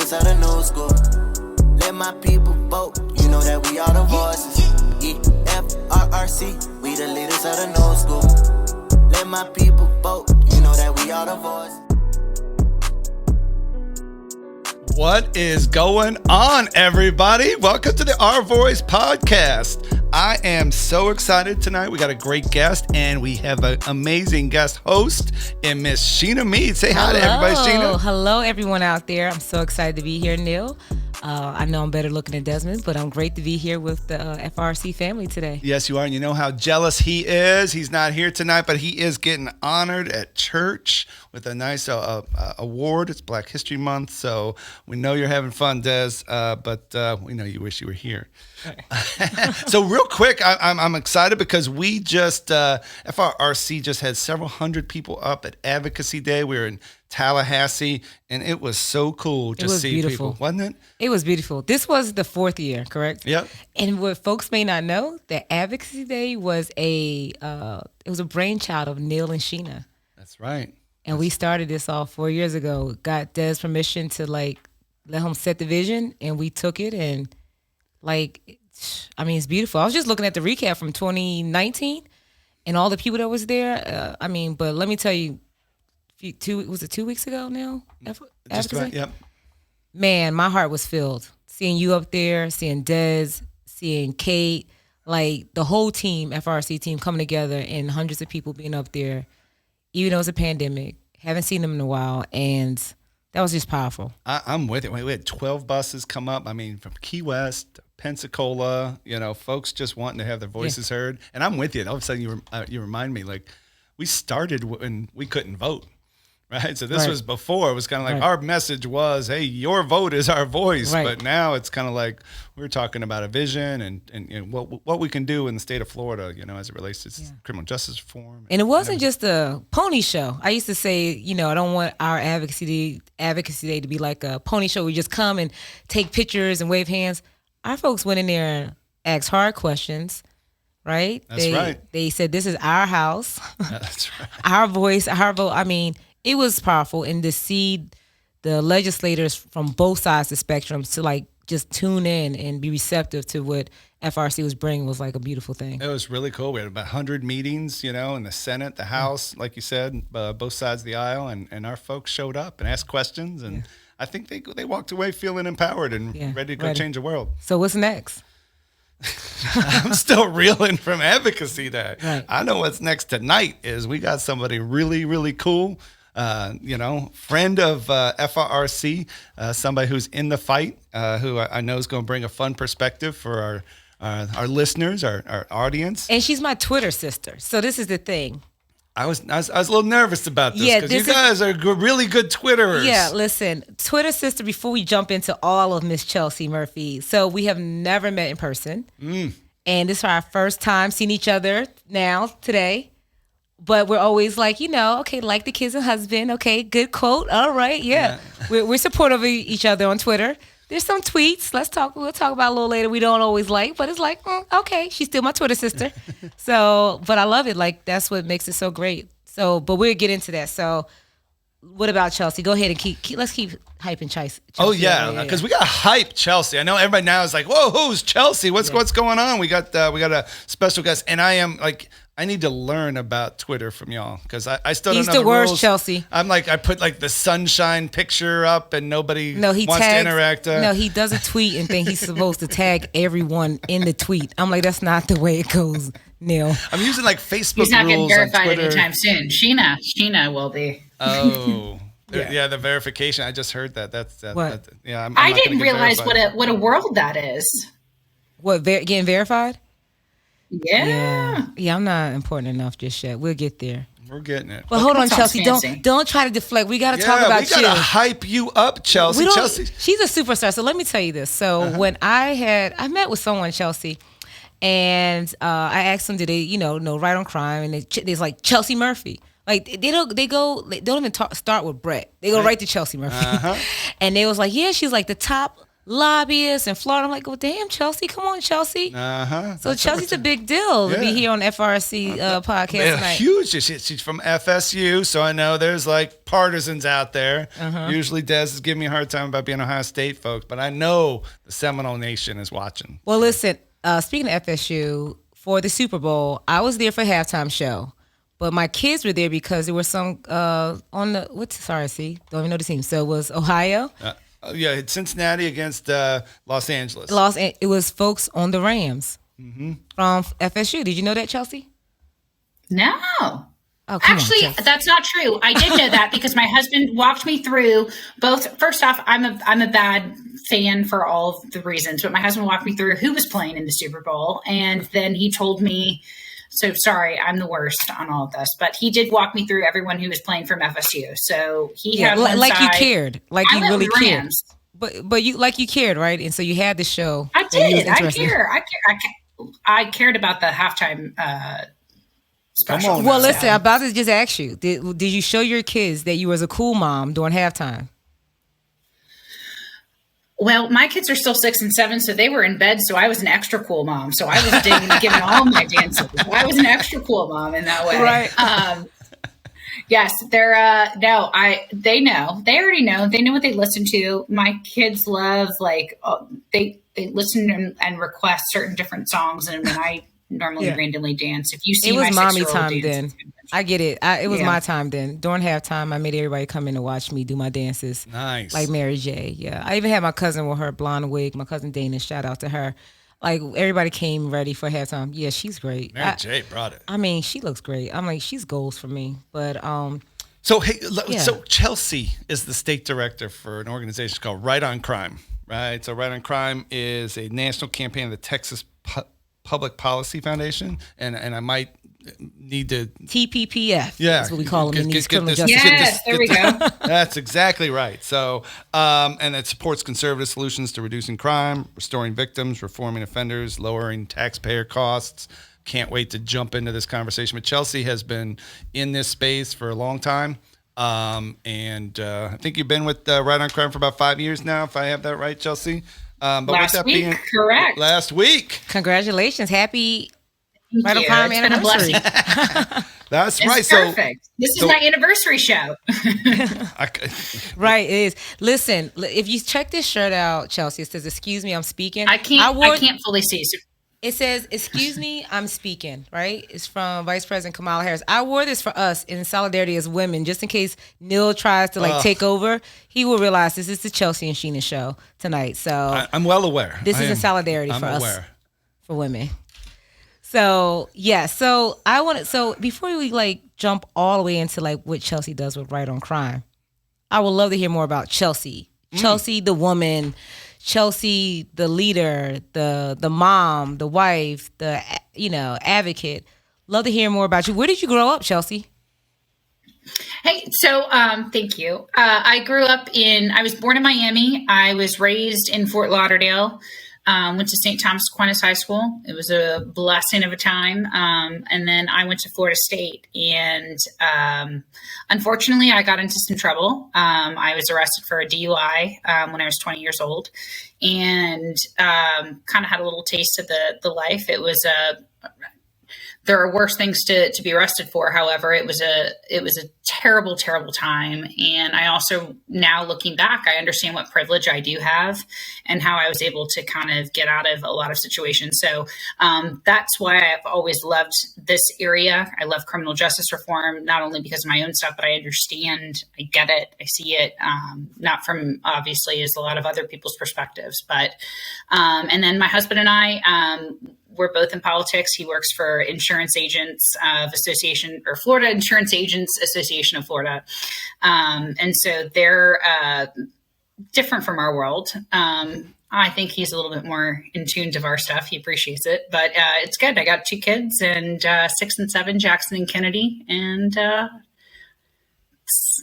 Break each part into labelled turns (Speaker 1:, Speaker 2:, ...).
Speaker 1: leaders of the new school. Let my people vote, you know that we are the voices. FRRC, we the leaders of the new school. Let my people vote, you know that we are the voices.
Speaker 2: What is going on, everybody? Welcome to the Our Voice podcast. I am so excited tonight. We got a great guest, and we have an amazing guest host in Miss Sheena Meade. Say hi to everybody, Sheena.
Speaker 3: Hello, everyone out there. I'm so excited to be here, Neil. I know I'm better looking than Desmond, but I'm great to be here with the FRC family today.
Speaker 2: Yes, you are, and you know how jealous he is. He's not here tonight, but he is getting honored at church with a nice award. It's Black History Month, so we know you're having fun, Des, but we know you wish you were here. Right. So real quick, I'm excited because we just, FRRC just had several hundred people up at Advocacy Day. We were in Tallahassee, and it was so cool to see
Speaker 3: beautiful.
Speaker 2: people, wasn't it?
Speaker 3: It was beautiful. This was the fourth year, correct?
Speaker 2: Yep.
Speaker 3: And what folks may not know, that Advocacy Day was a brainchild of Neil and Sheena.
Speaker 2: That's right.
Speaker 3: And we started this all 4 years ago. Got Des permission to let him set the vision, and we took it, and it's beautiful. I was just looking at the recap from 2019 and all the people that was there. But let me tell you, 2 weeks ago now?
Speaker 2: Just about, yep.
Speaker 3: Man, my heart was filled. Seeing you up there, seeing Des, seeing Kate, the whole team, FRC team, coming together and hundreds of people being up there, even though it was a pandemic. Haven't seen them in a while, and that was just powerful.
Speaker 2: I'm with it. We had 12 buses come up, from Key West, Pensacola, folks just wanting to have their voices heard. And I'm with you. All of a sudden, you remind me, we started when we couldn't vote. Right. So this was before. It was kind of like our message was, hey, your vote is our voice. Right. But now it's kind of like we're talking about a vision and what we can do in the state of Florida, as it relates to criminal justice reform.
Speaker 3: And it wasn't just a pony show. I used to say, I don't want our advocacy day to be like a pony show. We just come and take pictures and wave hands. Our folks went in there and asked hard questions. Right.
Speaker 2: That's right.
Speaker 3: They said, this is our house.
Speaker 2: That's right.
Speaker 3: Our voice, our vote. It was powerful, and to see the legislators from both sides of the spectrum to just tune in and be receptive to what FRC was bringing was a beautiful thing.
Speaker 2: It was really cool. We had about 100 meetings, in the Senate, the House, like you said, both sides of the aisle, and our folks showed up and asked questions, and I think they walked away feeling empowered and ready to go change the world.
Speaker 3: So what's next?
Speaker 2: I'm still reeling from Advocacy Day.
Speaker 3: Right.
Speaker 2: I know what's next tonight is we got somebody really, really cool. Friend of FRRC, somebody who's in the fight, who I know is going to bring a fun perspective for our listeners, our audience.
Speaker 3: And she's my Twitter sister. So this is the thing.
Speaker 2: I was a little nervous about this because you guys are really good Twitterers.
Speaker 3: Yeah, listen, Twitter sister, before we jump into all of Miss Chelsea Murphy. So we have never met in person. And this is our first time seeing each other today. But we're always okay, like the kids and husband. Okay, good quote. All right, yeah. We're supportive of each other on Twitter. There's some tweets. We'll talk about a little later. We don't always but it's okay, she's still my Twitter sister. So, but I love it. That's what makes it so great. So, but we'll get into that. So, what about Chelsea? Go ahead and let's keep hyping Chelsea.
Speaker 2: Oh yeah, because we got to hype Chelsea. I know everybody now is whoa, who's Chelsea? What's going on? We got a special guest, and I am I need to learn about Twitter from y'all because I still don't know the rules.
Speaker 3: He's the worst, Chelsea.
Speaker 2: I'm I put the sunshine picture up and nobody wants to interact.
Speaker 3: No, he does a tweet and think he's supposed to tag everyone in the tweet. I'm that's not the way it goes, Neil.
Speaker 2: I'm using Facebook rules.
Speaker 4: He's not getting verified
Speaker 2: on Twitter
Speaker 4: anytime soon. Sheena will be.
Speaker 2: Oh. Yeah, the verification. I just heard that. That's
Speaker 3: what?
Speaker 4: I didn't realize what a world that is.
Speaker 3: What, getting verified?
Speaker 4: Yeah.
Speaker 3: Yeah, I'm not important enough just yet. We'll get there.
Speaker 2: We're getting it.
Speaker 3: But hold on, Chelsea. Don't try to deflect. We got to talk about you.
Speaker 2: We got to hype you up, Chelsea.
Speaker 3: She's a superstar. So let me tell you this. So when I met with someone, Chelsea, and I asked them, did they, know right on crime? And there's Chelsea Murphy. They don't even start with Brett. They go right to Chelsea Murphy. And they was she's the top lobbyists in Florida. I'm like, well, damn, Chelsea, come on, Chelsea. So Chelsea's a big deal to be here on FRC podcast tonight.
Speaker 2: Huge. She's from FSU, so I know there's like partisans out there. Usually Des is giving me a hard time about being Ohio State folks, but I know the Seminole Nation is watching.
Speaker 3: Well, listen, speaking of FSU, for the Super Bowl, I was there for halftime show. But my kids were there because there were some on the don't even know the team. So it was Ohio.
Speaker 2: It's Cincinnati against Los Angeles.
Speaker 3: It was folks on the Rams from FSU. Did you know that, Chelsea?
Speaker 4: No.
Speaker 3: Oh,
Speaker 4: actually, that's not true. I did know that because my husband walked me through both. First off, I'm a bad fan for all of the reasons, but my husband walked me through who was playing in the Super Bowl, and then he told me. So sorry, I'm the worst on all of this, but he did walk me through everyone who was playing from FSU. So he had one
Speaker 3: like
Speaker 4: side.
Speaker 3: you cared, like you really cared.
Speaker 4: Rams.
Speaker 3: But you like you cared, right? And so you had the show.
Speaker 4: I did. I cared about the halftime special.
Speaker 3: Well, listen, I'm about to just ask you: Did you show your kids that you was a cool mom during halftime?
Speaker 4: Well, my kids are still 6 and 7, so they were in bed. So I was an extra cool mom. So I was giving all my dances. I was an extra cool mom in that way.
Speaker 3: Right.
Speaker 4: Yes, they're they know. They already know. They know what they listen to. My kids love they listen and request certain different songs, and I normally randomly dance. If you see,
Speaker 3: it was
Speaker 4: my
Speaker 3: mommy
Speaker 4: 6-year-old
Speaker 3: time
Speaker 4: dance,
Speaker 3: then. I get it. It was my time then. During halftime, I made everybody come in and watch me do my dances.
Speaker 2: Nice.
Speaker 3: Like Mary J. Yeah. I even had my cousin with her blonde wig. My cousin Dana, shout out to her. Like, everybody came ready for halftime. Yeah, she's great.
Speaker 2: Mary J. brought it.
Speaker 3: I mean, she looks great. I'm like, she's goals for me. But,
Speaker 2: So Chelsea is the state director for an organization called Right on Crime, right? So Right on Crime is a national campaign of the Texas Public Policy Foundation, and I might need to
Speaker 3: TPPF.
Speaker 2: Yeah,
Speaker 3: that's what we call them in these criminal
Speaker 2: this,
Speaker 3: justice.
Speaker 4: Yes, there we go.
Speaker 2: That's exactly right. So, and it supports conservative solutions to reducing crime, restoring victims, reforming offenders, lowering taxpayer costs. Can't wait to jump into this conversation. But Chelsea has been in this space for a long time. And I think you've been with Right on Crime for about 5 years now, if I have that right, Chelsea. But
Speaker 4: last week, correct.
Speaker 2: Last week.
Speaker 3: Congratulations. Happy
Speaker 4: Right
Speaker 3: on Crime anniversary.
Speaker 2: That's
Speaker 4: it's
Speaker 2: right.
Speaker 4: Perfect. So this is my anniversary show.
Speaker 3: Right, it is. Listen, if you check this shirt out, Chelsea, it says, "Excuse me, I'm speaking."
Speaker 4: I can't fully see. So
Speaker 3: it says, "Excuse me, I'm speaking." Right? It's from Vice President Kamala Harris. I wore this for us in solidarity as women, just in case Neil tries to take over. He will realize this is the Chelsea and Sheena show tonight. So
Speaker 2: I'm well aware.
Speaker 3: This is in solidarity for us, for women. So yeah, so before we jump all the way into what Chelsea does with Right on Crime, I would love to hear more about Chelsea. Chelsea, the woman, Chelsea, the leader, the mom, the wife, the advocate. Love to hear more about you. Where did you grow up, Chelsea?
Speaker 4: Hey, so thank you. I was born in Miami. I was raised in Fort Lauderdale. Went to St. Thomas Aquinas High School. It was a blessing of a time. And then I went to Florida State. And unfortunately, I got into some trouble. I was arrested for a DUI when I was 20 years old, and kind of had a little taste of the life. It was there are worse things to be arrested for. However, it was a terrible, terrible time. And I also, now looking back, I understand what privilege I do have and how I was able to kind of get out of a lot of situations. So that's why I've always loved this area. I love criminal justice reform, not only because of my own stuff, but I understand, I get it, I see it, not from obviously as a lot of other people's perspectives. But, and then my husband and I, we're both in politics. He works for Insurance Agents of Association, or Florida Insurance Agents Association of Florida. And so they're different from our world. I think he's a little bit more in tune to our stuff. He appreciates it, but it's good. I got 2 kids, and 6 and 7, Jackson and Kennedy. And I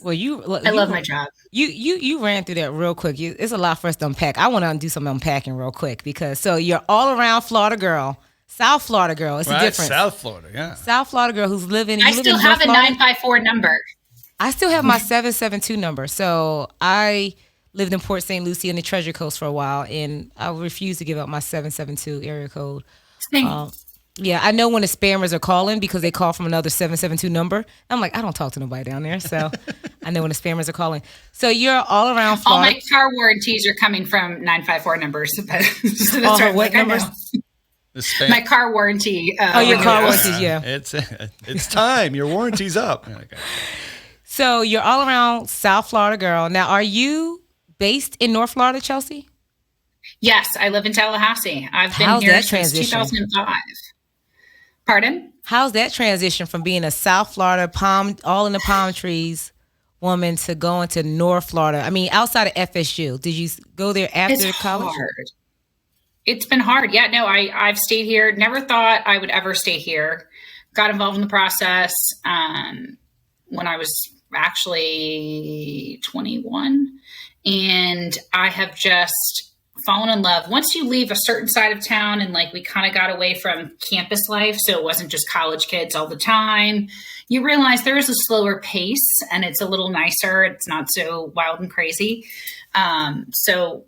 Speaker 4: love my job.
Speaker 3: You ran through that real quick. It's a lot for us to unpack. I want to do some unpacking real quick because you're all around Florida girl, South Florida girl. It's a difference.
Speaker 2: South Florida, yeah.
Speaker 3: South Florida girl who's living.
Speaker 4: I still have a 954 number.
Speaker 3: I still have my 772 number. So I lived in Port St. Lucie in the Treasure Coast for a while, and I refuse to give up my 772 area code. Yeah, I know when the spammers are calling because they call from another 772 number. I'm like, I don't talk to nobody down there, so I know when the spammers are calling. So you're all around Florida.
Speaker 4: All my car warranties are coming from 954 numbers. So that's
Speaker 3: right. What numbers?
Speaker 4: My car warranty.
Speaker 3: Your car warranties, yeah.
Speaker 2: It's time. Your warranty's up. Okay.
Speaker 3: So you're all around South Florida, girl. Now, are you based in North Florida, Chelsea?
Speaker 4: Yes, I live in Tallahassee. I've been here since 2005. Pardon?
Speaker 3: How's that transition from being a South Florida all in the palm trees woman to going to North Florida? I mean, outside of FSU, did you go there after college?
Speaker 4: Hard. It's been hard. Yeah, no, I've stayed here. Never thought I would ever stay here. Got involved in the process when I was actually 21. And I have just fallen in love. Once you leave a certain side of town, and like we kind of got away from campus life, so it wasn't just college kids all the time, you realize there is a slower pace and it's a little nicer. It's not so wild and crazy. So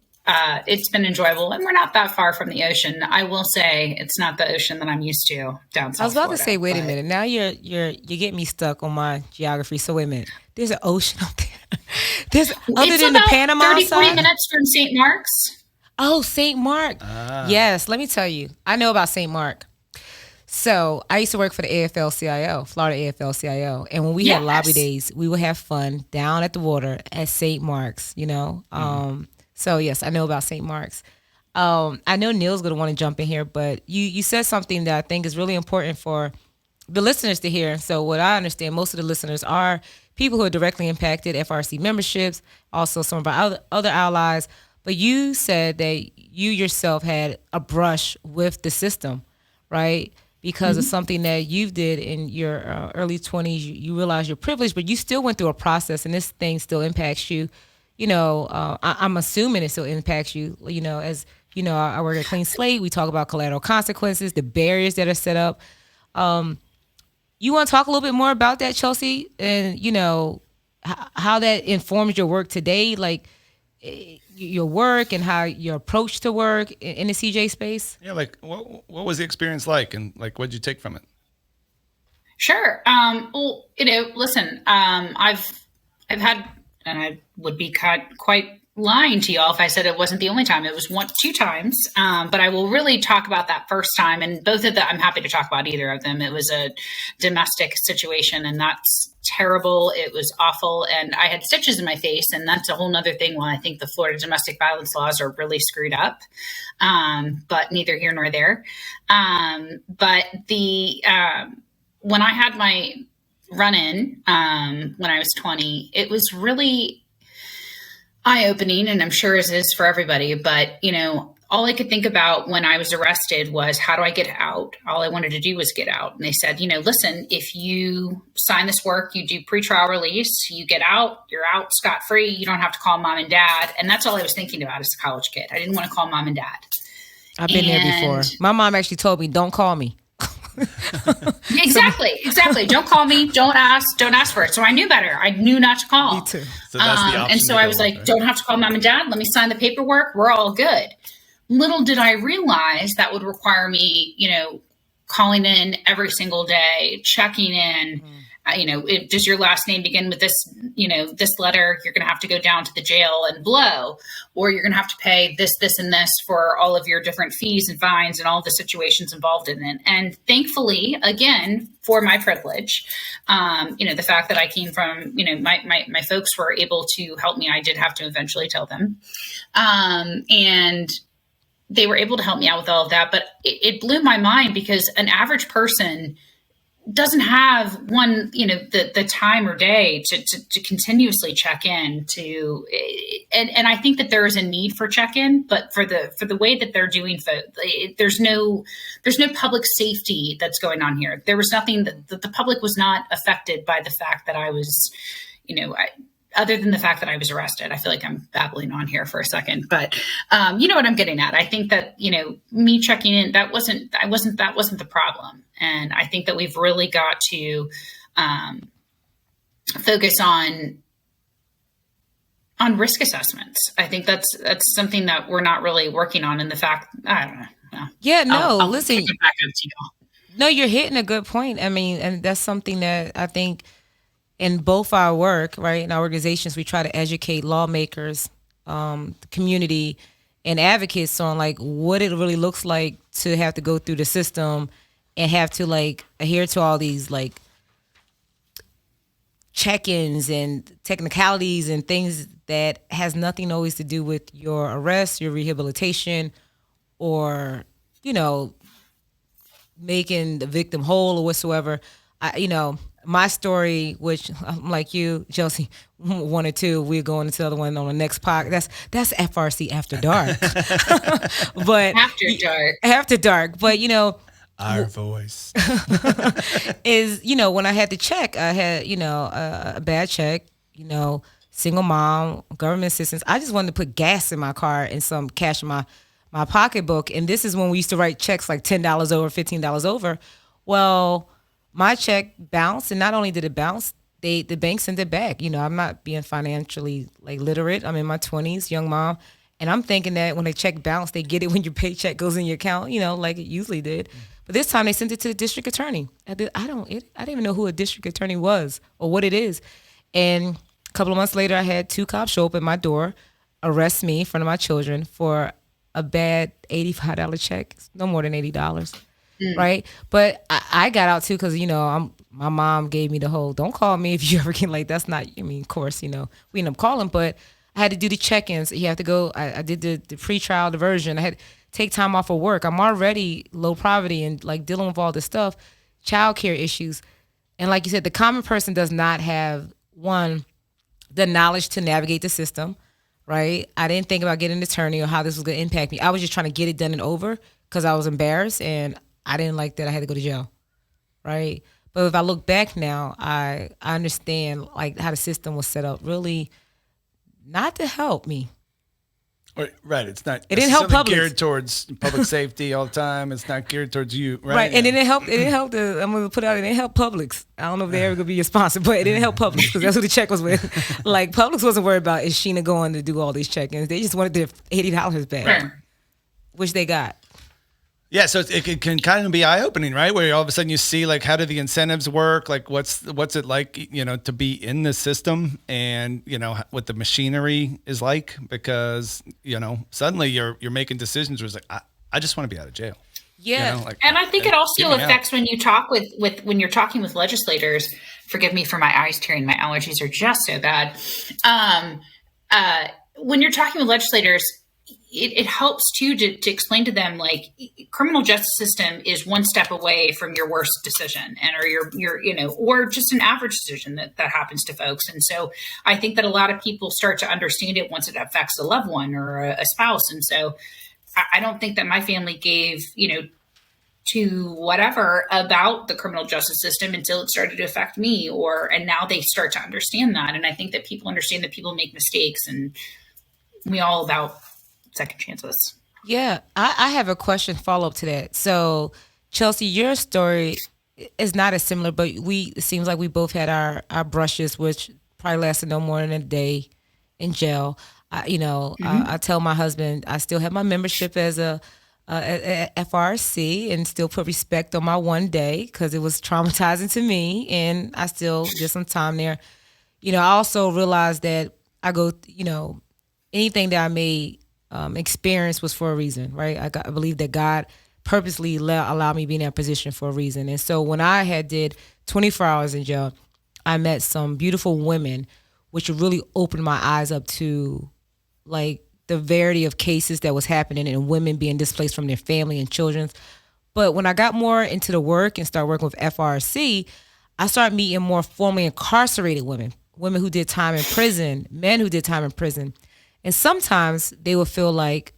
Speaker 4: it's been enjoyable, and we're not that far from the ocean. I will say it's not the ocean that I'm used to down south.
Speaker 3: I was about
Speaker 4: Florida,
Speaker 3: to say, wait a minute. Now you're getting me stuck on my geography. So wait a minute. There's an ocean up there. There's other than the Panama
Speaker 4: 30,
Speaker 3: side?
Speaker 4: 40 minutes from St. Mark's.
Speaker 3: Oh, St. Mark. Yes, let me tell you. I know about St. Mark. So I used to work for the AFL-CIO, Florida AFL-CIO. And when we had lobby days, we would have fun down at the water at St. Mark's, you know. So, yes, I know about St. Mark's. I know Neil's going to want to jump in here, but you said something that I think is really important for the listeners to hear. So what I understand, most of the listeners are people who are directly impacted, FRC memberships, also some of our other allies. But you said that you yourself had a brush with the system, right? Because of something that you did in your early 20s. You realized your privilege, but you still went through a process, and this thing still impacts you. You know, I'm assuming it still impacts you. You know, as you know, I work at Clean Slate. We talk about collateral consequences, the barriers that are set up. You want to talk a little bit more about that, Chelsea, and you know how that informs your work today, like your work and how your approach to work in the CJ space? Yeah,
Speaker 2: like what was the experience like, and like what did you take from it?
Speaker 4: Sure. Well, you know, listen, I've had, and I would be quite lying to y'all if I said it wasn't the only time. It was two times. But I will really talk about that first time, and both of them, I'm happy to talk about either of them. It was a domestic situation, and that's terrible. It was awful. And I had stitches in my face, and that's a whole nother thing. When I think the Florida domestic violence laws are really screwed up, but neither here nor there. But when I had my run-in, when I was 20, it was really eye-opening, and I'm sure it is for everybody. But, you know, all I could think about when I was arrested was, how do I get out? All I wanted to do was get out. And they said, you know, listen, if you sign this work, you do pretrial release, you get out, you're out scot-free. You don't have to call mom and dad. And that's all I was thinking about as a college kid. I didn't want to call mom and dad.
Speaker 3: I've been there before. My mom actually told me, don't call me.
Speaker 4: Exactly. Don't call me. Don't ask for it. So I knew better. I knew not to call.
Speaker 3: Me too.
Speaker 2: So that's the option.
Speaker 4: And so I was like, right? Don't have to call mom and dad. Let me sign the paperwork. We're all good. Little did I realize that would require me, you know, calling in every single day, checking in. You know, does your last name begin with this, you know, this letter? You're going to have to go down to the jail and blow, or you're going to have to pay this, and this for all of your different fees and fines and all the situations involved in it. And thankfully, again, for my privilege, you know, the fact that I came from, you know, my folks were able to help me. I did have to eventually tell them. And they were able to help me out with all of that. But it blew my mind, because an average person doesn't have you know, the time or day to continuously check in and I think that there is a need for check-in, but for the way that they're doing, there's no public safety that's going on here. There was nothing that the public was not affected by the fact that I was, you know, other than the fact that I was arrested. I feel like I'm babbling on here for a second, but you know what I'm getting at. I think that, you know, me checking in, that wasn't the problem. And I think that we've really got to focus on on risk assessments. I think that's something that we're not really working on. In the fact, I don't know. No.
Speaker 3: Yeah, no,
Speaker 4: I'll
Speaker 3: listen.
Speaker 4: kick it back up to y'all.
Speaker 3: No, you're hitting a good point. I mean, and that's something that I think in both our work, right, in our organizations, we try to educate lawmakers, the community, and advocates on like what it really looks like to have to go through the system and have to like adhere to all these like check-ins and technicalities and things that has nothing always to do with your arrest, your rehabilitation, or, you know, making the victim whole or whatsoever. My story, which I'm like you, Chelsea, 1 or 2, we're going into the other one on the next podcast. That's FRC After Dark. But After Dark. But,
Speaker 2: our voice
Speaker 3: is, when I had to check, I had, a bad check, single mom, government assistance. I just wanted to put gas in my car and some cash in my pocketbook. And this is when we used to write checks like $10 over, $15 over. Well, my check bounced, and not only did it bounce, the bank sent it back. I'm not being financially like literate. I'm in my 20s, young mom. And I'm thinking that when a check bounced, they get it when your paycheck goes in your account, like it usually did. But this time they sent it to the district attorney. I didn't even know who a district attorney was or what it is. And a couple of months later, I had 2 cops show up at my door, arrest me in front of my children for a bad $85 check, no more than $80, right? But I got out too because, my mom gave me the whole, don't call me if you ever get like, that's not, of course, we end up calling, but I had to do the check-ins. You have to go, I did the pre-trial diversion. I had to take time off of work. I'm already low poverty and like dealing with all this stuff, childcare issues. And like you said, the common person does not have, one, the knowledge to navigate the system, right? I didn't think about getting an attorney or how this was going to impact me. I was just trying to get it done and over because I was embarrassed and I didn't like that I had to go to jail, right? But if I look back now, I understand like how the system was set up really not to help me.
Speaker 2: Right. It's not.
Speaker 3: It didn't help public.
Speaker 2: Geared towards public safety all the time. It's not geared towards you, right?
Speaker 3: Right. And it didn't help. It didn't help. I'm going to put out. It didn't help Publix. I don't know if they're ever going to be your sponsor, but it didn't help Publix because that's who the check was with. Like Publix wasn't worried about is Sheena going to do all these check-ins. They just wanted their $80 back, which they got.
Speaker 2: Yeah, so it can kind of be eye-opening, right? Where all of a sudden you see like how do the incentives work? Like what's it like, to be in the system, and what the machinery is like, because suddenly you're making decisions where it's like I just want to be out of jail.
Speaker 3: Yeah,
Speaker 4: and I think it also affects when you talk when you're talking with legislators. Forgive me for my eyes tearing; my allergies are just so bad. When you're talking with legislators, it helps too to explain to them like criminal justice system is one step away from your worst decision or your or just an average decision that happens to folks. And so I think that a lot of people start to understand it once it affects a loved one or a spouse. And so I don't think that my family gave, to whatever about the criminal justice system until it started to affect me and now they start to understand that. And I think that people understand that people make mistakes and we all about second chances.
Speaker 3: Yeah, I have a question follow up to that. So, Chelsea, your story is not as similar, but it seems like we both had our brushes, which probably lasted no more than a day in jail. I tell my husband I still have my membership as a FRC and still put respect on my one day because it was traumatizing to me, and I still did some time there. I also realized that I go, anything that I made experience was for a reason, right? I believe that God purposely allowed me to be in that position for a reason. And so when I had did 24 hours in jail, I met some beautiful women, which really opened my eyes up to like the variety of cases that was happening and women being displaced from their family and children. But when I got more into the work and started working with FRC, I started meeting more formerly incarcerated women who did time in prison, men who did time in prison. And sometimes they would feel like,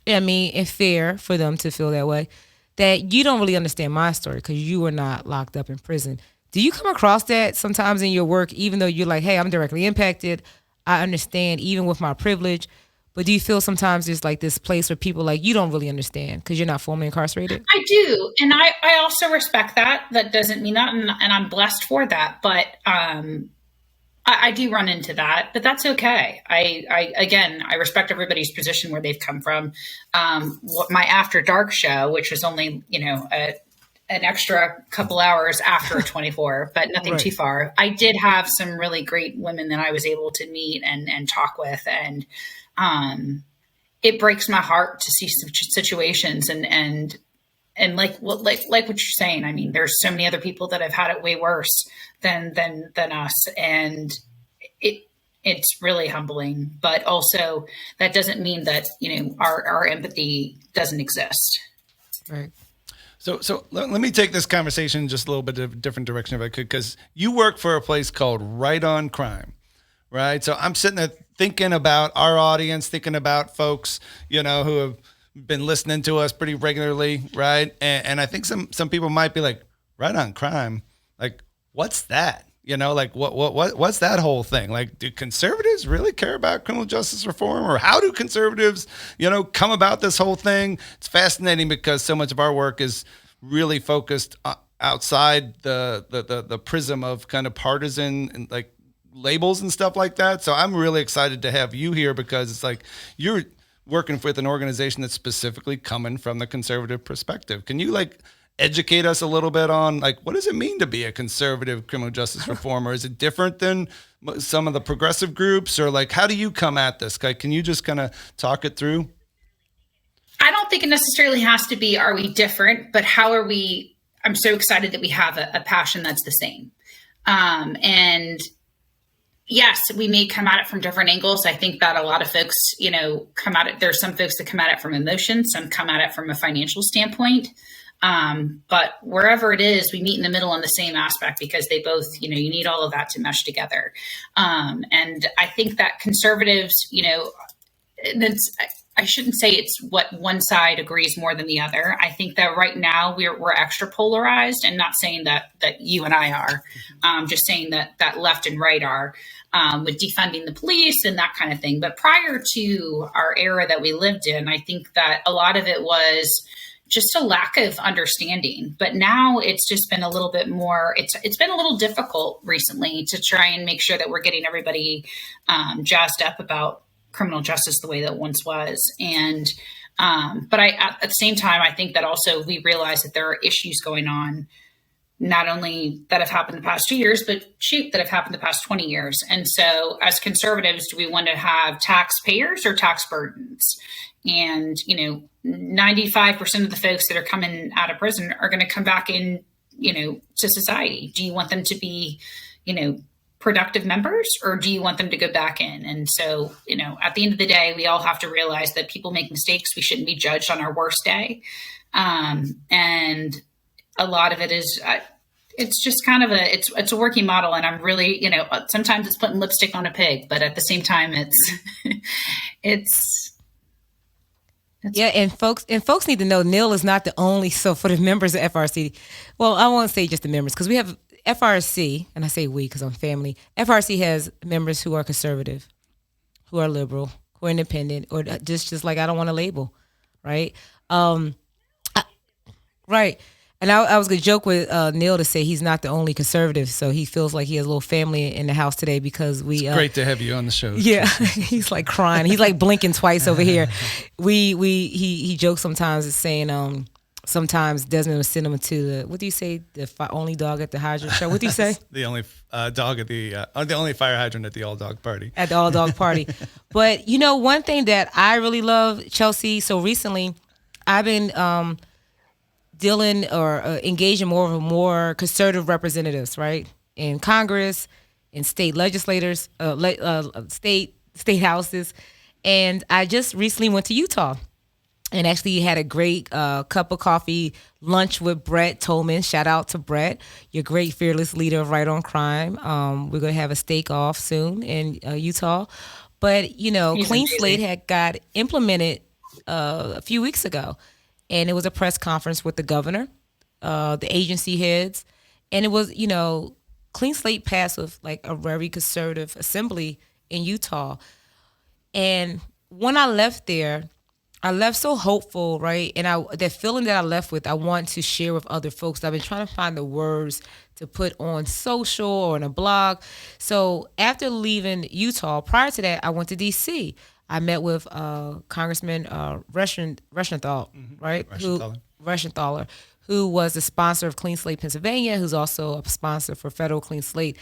Speaker 3: it's fair for them to feel that way, that you don't really understand my story because you were not locked up in prison. Do you come across that sometimes in your work, even though you're like, hey, I'm directly impacted, I understand even with my privilege, but do you feel sometimes there's like this place where people like, you don't really understand because you're not formally incarcerated?
Speaker 4: I do. And I also respect that. That doesn't mean that. And I'm blessed for that. But I do run into that, but that's okay. I respect everybody's position where they've come from. My After Dark show, which was only, an extra couple hours after 24, but nothing too far. I did have some really great women that I was able to meet and talk with. And it breaks my heart to see some situations and like what you're saying. I mean, there's so many other people that have had it way worse than us. And it's really humbling, but also that doesn't mean that, our empathy doesn't exist.
Speaker 2: Right. So let me take this conversation just a little bit of a different direction if I could, because you work for a place called Right on Crime, right? So I'm sitting there thinking about our audience, thinking about folks, who have been listening to us pretty regularly, right? And I think some people might be like, Right on Crime, like, what's that? What's that whole thing? Like, do conservatives really care about criminal justice reform, or how do conservatives, come about this whole thing? It's fascinating because so much of our work is really focused outside the prism of kind of partisan and like labels and stuff like that. So I'm really excited to have you here because it's like you're working with an organization that's specifically coming from the conservative perspective. Can you educate us a little bit on what does it mean to be a conservative criminal justice reformer? Is it different than some of the progressive groups, or how do you come at this? Can you just kind of talk it through?
Speaker 4: I don't think it necessarily has to be, are we different, but how are we? I'm so excited that we have a passion that's the same. And yes, we may come at it from different angles. I think that a lot of folks, come at it. There's some folks that come at it from emotion. Some come at it from a financial standpoint. But wherever it is, we meet in the middle on the same aspect because they both, you need all of that to mesh together. And I think that conservatives, I shouldn't say it's what one side agrees more than the other. I think that right now we're extra polarized, and not saying that you and I are, just saying that left and right are, with defunding the police and that kind of thing. But prior to our era that we lived in, I think that a lot of it was just a lack of understanding. But now it's just been a little bit more, it's been a little difficult recently to try and make sure that we're getting everybody jazzed up about criminal justice the way that once was. And, but at the same time, I think that also we realize that there are issues going on, not only that have happened the past 2 years, but that have happened the past 20 years. And so as conservatives, do we want to have taxpayers or tax burdens? And, 95% of the folks that are coming out of prison are going to come back in, to society. Do you want them to be, productive members, or do you want them to go back in? And so, at the end of the day, we all have to realize that people make mistakes. We shouldn't be judged on our worst day. And a lot of it is, it's just kind of it's a working model. And I'm really, sometimes it's putting lipstick on a pig, but at the same time,
Speaker 3: yeah, and folks need to know Neil is not the only. So for the members of FRC, well, I won't say just the members, because we have FRC, and I say we because I'm family. FRC has members who are conservative, who are liberal, who are independent, or just like I don't want to label, right? Right. And I was going to joke with Neil to say he's not the only conservative, so he feels like he has a little family in the house today because we.
Speaker 2: It's great to have you on the show.
Speaker 3: Yeah, he's like crying. He's like blinking twice over here. He jokes sometimes, saying sometimes Desmond would send him to the, what do you say, the only dog at the hydrant show? What do you say?
Speaker 2: The only dog at the only fire hydrant at the all dog party.
Speaker 3: At the all dog party. But one thing that I really love, Chelsea. So recently, I've been dealing or engaging more conservative representatives, right, in Congress, in state legislators, state houses, and I just recently went to Utah, and actually had a great cup of coffee lunch with Brett Tolman. Shout out to Brett, your great fearless leader of Right on Crime. We're gonna have a steak off soon in Utah, but Clean Slate had got implemented a few weeks ago. And it was a press conference with the governor, the agency heads, and it was, Clean Slate passed with a very conservative assembly in Utah. And when I left there, I left so hopeful, right? And that feeling that I left with, I want to share with other folks. I've been trying to find the words to put on social or in a blog. So after leaving Utah, prior to that, I went to D.C. I met with Congressman Reschenthaler, right? Reschenthaler, who was the sponsor of Clean Slate, Pennsylvania, who's also a sponsor for Federal Clean Slate.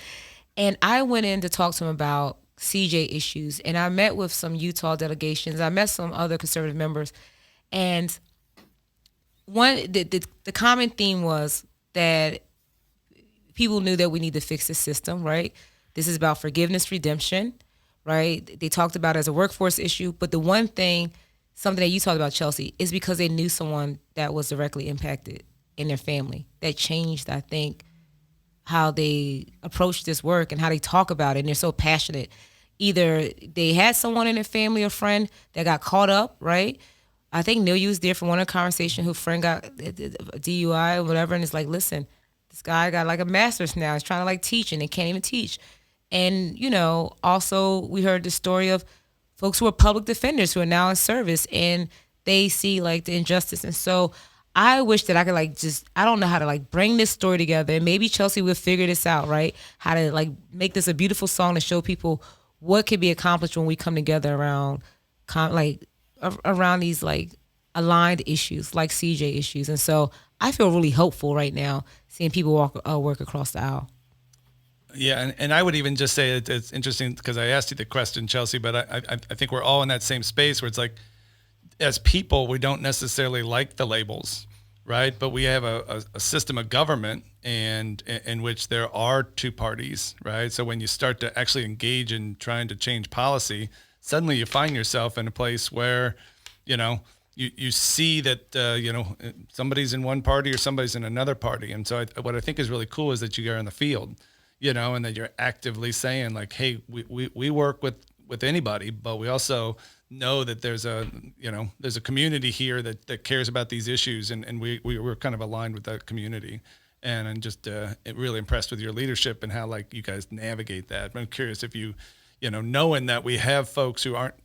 Speaker 3: And I went in to talk to him about CJ issues, and I met with some Utah delegations. I met some other conservative members, and the common theme was that people knew that we need to fix the system, right? This is about forgiveness, redemption, right? They talked about it as a workforce issue, but the one thing, something that you talked about, Chelsea, is because they knew someone that was directly impacted in their family. That changed, I think, how they approach this work and how they talk about it, and they're so passionate. Either they had someone in their family or friend that got caught up, right? I think Neil, you was there for one of the conversation, who friend got a DUI or whatever, and it's like, listen, this guy got like a master's now. He's trying to like teach, and they can't even teach. And, also we heard the story of folks who are public defenders who are now in service, and they see like the injustice. And so I wish that I could I don't know how to bring this story together. And maybe Chelsea will figure this out, right? How to make this a beautiful song to show people what can be accomplished when we come together around these aligned issues like CJ issues. And so I feel really hopeful right now seeing people work across the aisle.
Speaker 2: Yeah, and I would even just say it's interesting because I asked you the question, Chelsea, but I think we're all in that same space where it's like, as people, we don't necessarily like the labels, right? But we have a system of government and in which there are two parties, right? So when you start to actually engage in trying to change policy, suddenly you find yourself in a place where, you see that, somebody's in one party or somebody's in another party. And so what I think is really cool is that you are in the field, and that you're actively saying like, hey, we work with anybody, but we also know that there's a community here that cares about these issues, and we're kind of aligned with that community. And I'm just really impressed with your leadership and how you guys navigate that. I'm curious if knowing that we have folks who aren't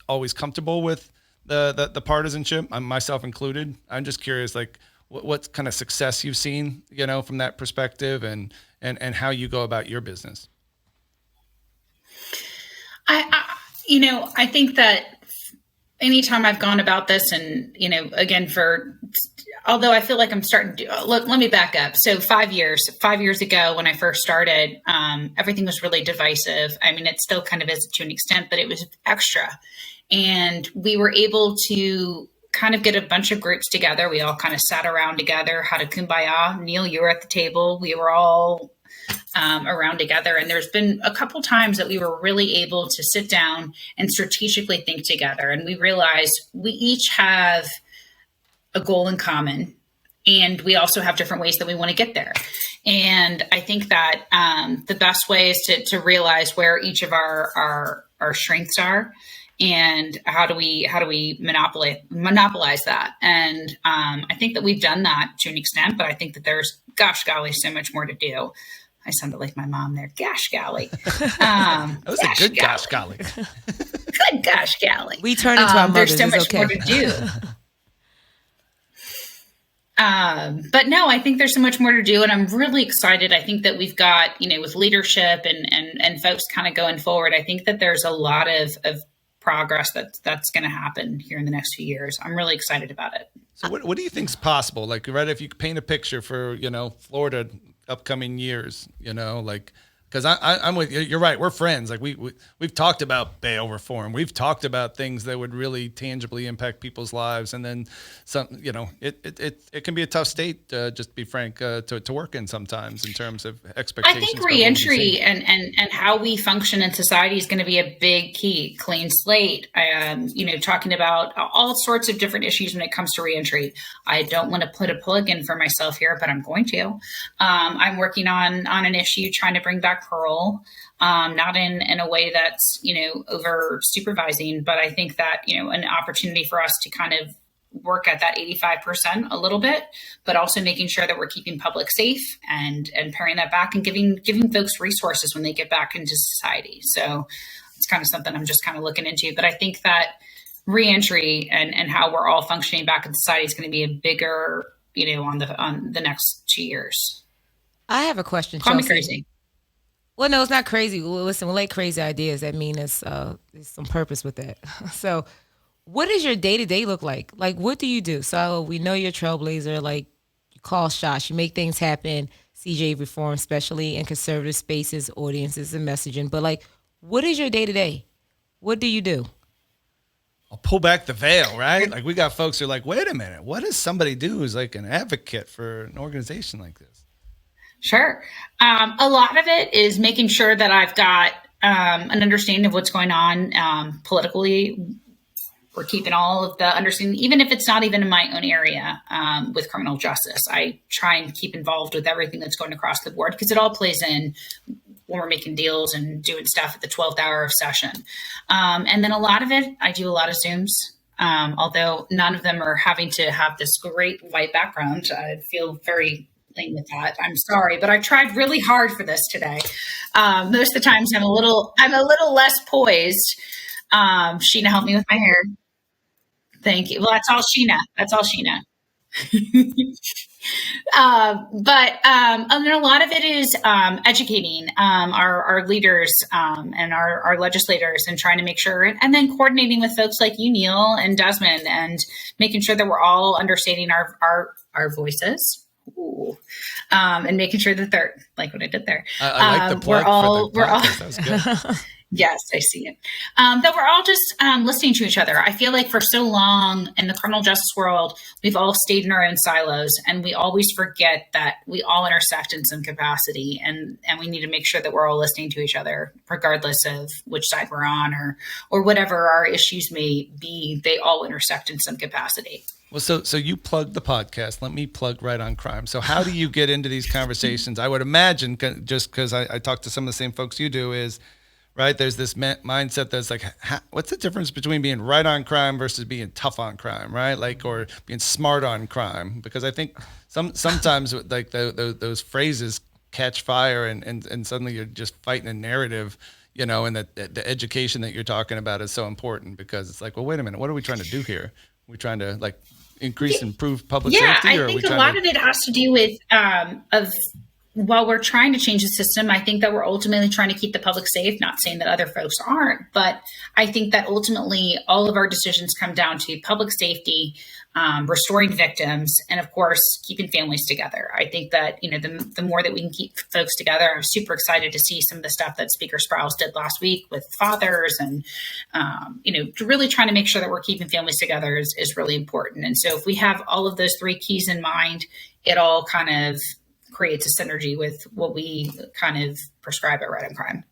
Speaker 2: always comfortable with the partisanship, myself included. I'm just curious, what kind of success you've seen, from that perspective, and how you go about your business.
Speaker 4: I think that anytime I've gone about this, and, again, although I feel like I'm starting to let me back up. So 5 years ago when I first started, everything was really divisive. I mean, it still kind of is to an extent, but it was extra. And we were able to kind of get a bunch of groups together. We all kind of sat around together, had a kumbaya. Neil, you were at the table. We were all around together. And there's been a couple times that we were really able to sit down and strategically think together. And we realized we each have a goal in common, and we also have different ways that we want to get there. And I think that the best way is to realize where each of our strengths are, and how do we monopolize that. And I think that we've done that to an extent, but I think that there's, gosh golly, so much more to do. I sounded like my mom there. Gosh golly.
Speaker 2: That was a good gosh golly.
Speaker 4: Good gosh golly.
Speaker 3: We turn into our mothers.
Speaker 4: There's so much more to do. But no, I think there's so much more to do, and I'm really excited. I think that we've got, with leadership and folks kind of going forward, I think that there's a lot of progress that's going to happen here in the next few years. I'm really excited about it.
Speaker 2: So what do you think's possible? If you paint a picture for, Florida upcoming years, because I'm with you. You're right. We're friends. We've talked about bail reform. We've talked about things that would really tangibly impact people's lives. And then some, it can be a tough state, just to be frank, to work in sometimes in terms of expectations.
Speaker 4: I think reentry and how we function in society is going to be a big key. Clean slate, talking about all sorts of different issues when it comes to reentry. I don't want to put a plug in for myself here, but I'm going to. I'm working on an issue trying to bring back parole, not in a way that's, over supervising, but I think that, an opportunity for us to kind of work at that 85% a little bit, but also making sure that we're keeping public safe and paring that back and giving folks resources when they get back into society. So it's kind of something I'm just kind of looking into, but I think that reentry and how we're all functioning back in society is going to be a bigger, on the next 2 years.
Speaker 3: I have a question,
Speaker 4: Call me
Speaker 3: Chelsea.
Speaker 4: crazy.
Speaker 3: Well, no, it's not crazy. Well, listen, we like crazy ideas. That mean there's some purpose with that. So what does your day-to-day look like? Like, what do you do? So we know you're a trailblazer. Like, you call shots. You make things happen. CJ reform, especially in conservative spaces, audiences, and messaging. But, like, what is your day-to-day? What do you do?
Speaker 2: I'll pull back the veil, right? Like, we got folks who are like, wait a minute. What does somebody do who's like an advocate for an organization like this?
Speaker 4: Sure. A lot of it is making sure that I've got an understanding of what's going on politically. We're keeping all of the understanding, even if it's not even in my own area with criminal justice. I try and keep involved with everything that's going across the board because it all plays in when we're making deals and doing stuff at the 12th hour of session. And then a lot of it, I do a lot of Zooms. Although none of them are having to have this great white background. I feel very with that. I'm sorry, but I tried really hard for this today. Most of the times I'm a little less poised. Sheena helped me with my hair. Thank you. Well, that's all Sheena. And then a lot of it is educating our leaders and our legislators and trying to make sure, and then coordinating with folks like you, Neil, and Desmond, and making sure that we're all understanding our voices. Ooh. And making sure that they're like what I did there.
Speaker 2: I like the plug we're all. That was good.
Speaker 4: Yes, I see it. That we're all just listening to each other. I feel like for so long in the criminal justice world, we've all stayed in our own silos, and we always forget that we all intersect in some capacity, and we need to make sure that we're all listening to each other, regardless of which side we're on or whatever our issues may be. They all intersect in some capacity.
Speaker 2: Well, so you plugged the podcast. Let me plug Right on Crime. So how do you get into these conversations? I would imagine, just because I talk to some of the same folks you do, is, right, there's this mindset that's like, what's the difference between being right on crime versus being tough on crime, right? Like, or being smart on crime? Because I think sometimes like those phrases catch fire and suddenly you're just fighting a narrative, and that the education that you're talking about is so important because it's like, well, wait a minute, what are we trying to do here? Are we trying to like increase and improve public safety?
Speaker 4: Yeah, I think a lot of it has to do with while we're trying to change the system, I think that we're ultimately trying to keep the public safe, not saying that other folks aren't, but I think that ultimately all of our decisions come down to public safety, restoring victims, and of course, keeping families together. I think that, the more that we can keep folks together, I'm super excited to see some of the stuff that Speaker Sprouse did last week with fathers and, really trying to make sure that we're keeping families together is really important. And so if we have all of those three keys in mind, it all kind of creates a synergy with what we kind of prescribe at Right on Crime.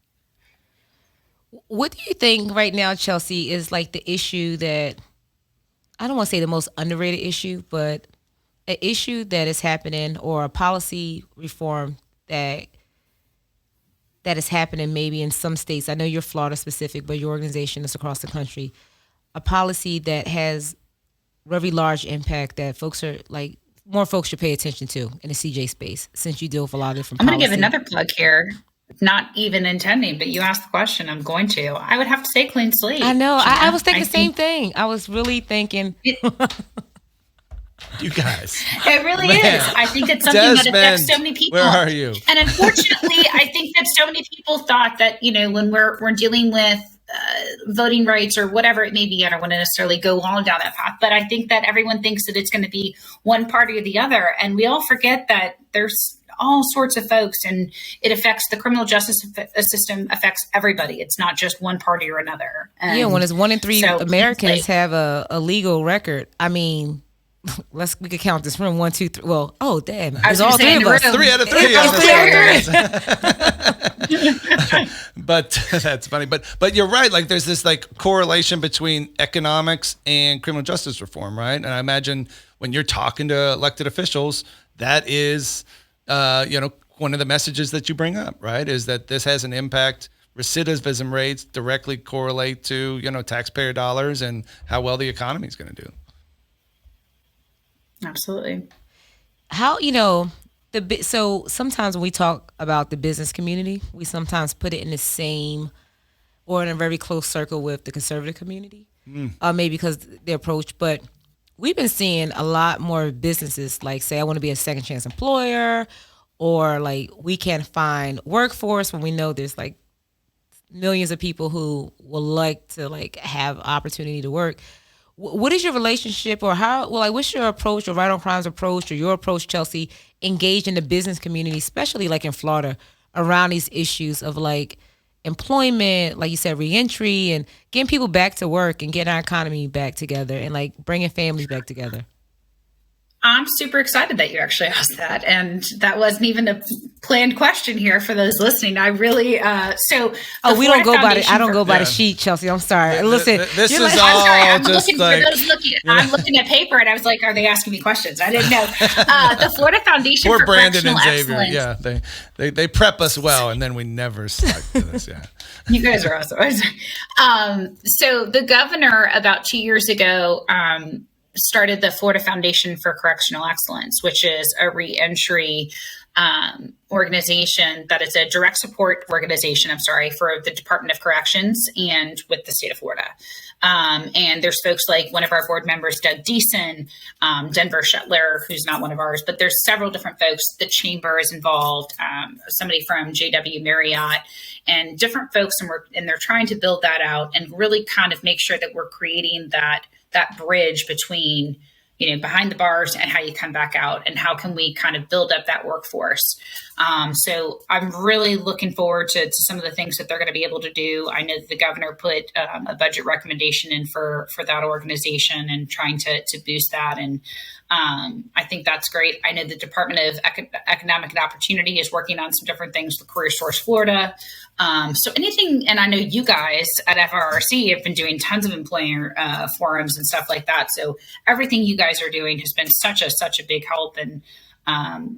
Speaker 3: What do you think right now, Chelsea, is like the issue that, I don't want to say the most underrated issue, but an issue that is happening, or a policy reform that is happening maybe in some states? I know you're Florida specific, but your organization is across the country. A policy that has very large impact that folks are like, more folks should pay attention to in the CJ space, since you deal with a lot of different
Speaker 4: I'm going to give another plug here, not even intending, but you asked the question, I'm going to. I would have to say Clean Slate.
Speaker 3: I know. I was thinking the same thing. I was really thinking.
Speaker 2: You guys.
Speaker 4: It really is. I think it's something that affects so many people.
Speaker 2: Where are you?
Speaker 4: And unfortunately, I think that so many people thought that, when we're dealing with voting rights or whatever it may be, I don't want to necessarily go on down that path, but I think that everyone thinks that it's going to be one party or the other. And we all forget that there's all sorts of folks, and it affects the criminal justice system, affects everybody. It's not just one party or another. And
Speaker 3: when it's 1 in 3 Americans have a legal record. I mean, we could count this room 1, 2, 3. Well, damn, it's all three of us.
Speaker 2: 3 out of 3.
Speaker 3: It's 3 out of
Speaker 2: 3. But that's funny. But you're right. Like there's this like correlation between economics and criminal justice reform, right? And I imagine when you're talking to elected officials, that is, one of the messages that you bring up, right? Is that this has an impact. Recidivism rates directly correlate to, taxpayer dollars and how well the economy is going to do.
Speaker 4: Absolutely.
Speaker 3: How, so sometimes when we talk about the business community, we sometimes put it in the same or in a very close circle with the conservative community. maybe because the approach, but we've been seeing a lot more businesses like say, I want to be a second chance employer, or like we can't find workforce when we know there's like millions of people who would like to like have opportunity to work. What is your relationship, or how? Well, like, what's your approach, or Right on Crime's approach, or your approach, Chelsea, engaged in the business community, especially like in Florida, around these issues of like employment, like you said, reentry, and getting people back to work and getting our economy back together, and like bringing families back together?
Speaker 4: I'm super excited that you actually asked that. And that wasn't even a planned question here for those listening. I really,
Speaker 3: we don't go by I don't go by the sheet, Chelsea. I'm sorry. Listen,
Speaker 2: this is
Speaker 3: like,
Speaker 2: all
Speaker 4: I'm sorry. I'm
Speaker 2: just
Speaker 4: looking
Speaker 2: like,
Speaker 4: for those looking. I'm looking at paper, and I was like, "Are they asking me questions?" I didn't know. The Florida Foundation
Speaker 2: poor
Speaker 4: for
Speaker 2: Brandon
Speaker 4: Correctional
Speaker 2: and Xavier.
Speaker 4: Excellence.
Speaker 2: Yeah, they prep us well, and then we never start to this. Yeah,
Speaker 4: You guys are awesome. So the governor about 2 years ago started the Florida Foundation for Correctional Excellence, which is a reentry organization that is a direct support organization, for the Department of Corrections and with the state of Florida. And there's folks like one of our board members, Doug Deason, Denver Shetler, who's not one of ours, but there's several different folks. The chamber is involved, somebody from JW Marriott, and different folks, and they're trying to build that out and really kind of make sure that we're creating that bridge between, behind the bars and how you come back out, and how can we kind of build up that workforce. So I'm really looking forward to some of the things that they're going to be able to do. I know that the governor put a budget recommendation in for that organization and trying to boost that. And I think that's great. I know the Department of Economic and Opportunity is working on some different things with Career Source Florida. So anything, and I know you guys at FRRC have been doing tons of employer forums and stuff like that. So everything you guys are doing has been such a big help. And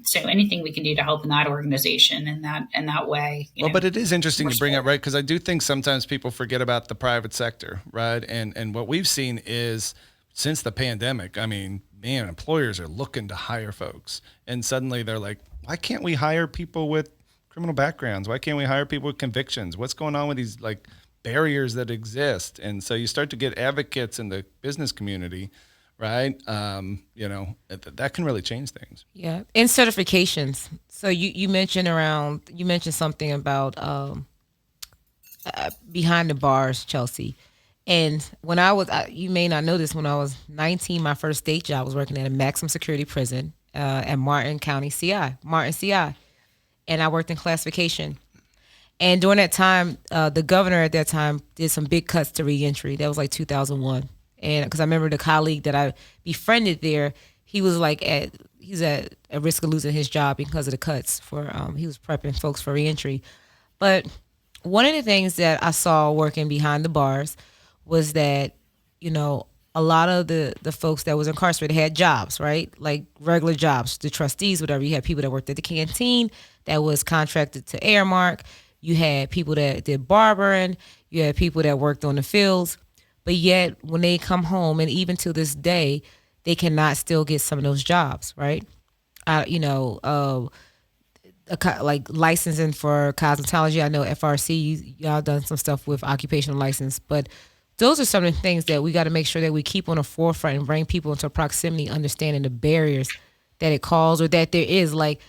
Speaker 4: so anything we can do to help in that organization in that way.
Speaker 2: But it is interesting you bring up, right? Because I do think sometimes people forget about the private sector, right? And what we've seen is since the pandemic, I mean, man, employers are looking to hire folks, and suddenly they're like, why can't we hire people with criminal backgrounds? Why can't we hire people with convictions? What's going on with these like barriers that exist? And so you start to get advocates in the business community, right? That can really change things.
Speaker 3: Yeah, and certifications. So you mentioned something about behind the bars, Chelsea. And when you may not know this, when I was 19, my first state job was working at a maximum security prison at Martin CI. And I worked in classification. And during that time, the governor at that time did some big cuts to reentry. That was like 2001. And because I remember the colleague that I befriended there, he was he's at risk of losing his job because of the cuts he was prepping folks for reentry. But one of the things that I saw working behind the bars was that, a lot of the folks that was incarcerated had jobs, right? Like regular jobs, the trustees, whatever. You had people that worked at the canteen that was contracted to Airmark. You had people that did barbering. You had people that worked on the fields. But yet when they come home, and even to this day, they cannot still get some of those jobs, right? Like licensing for cosmetology. I know FRC, y'all done some stuff with occupational license, but those are some of the things that we got to make sure that we keep on the forefront and bring people into proximity, understanding the barriers that it caused or that there is. Like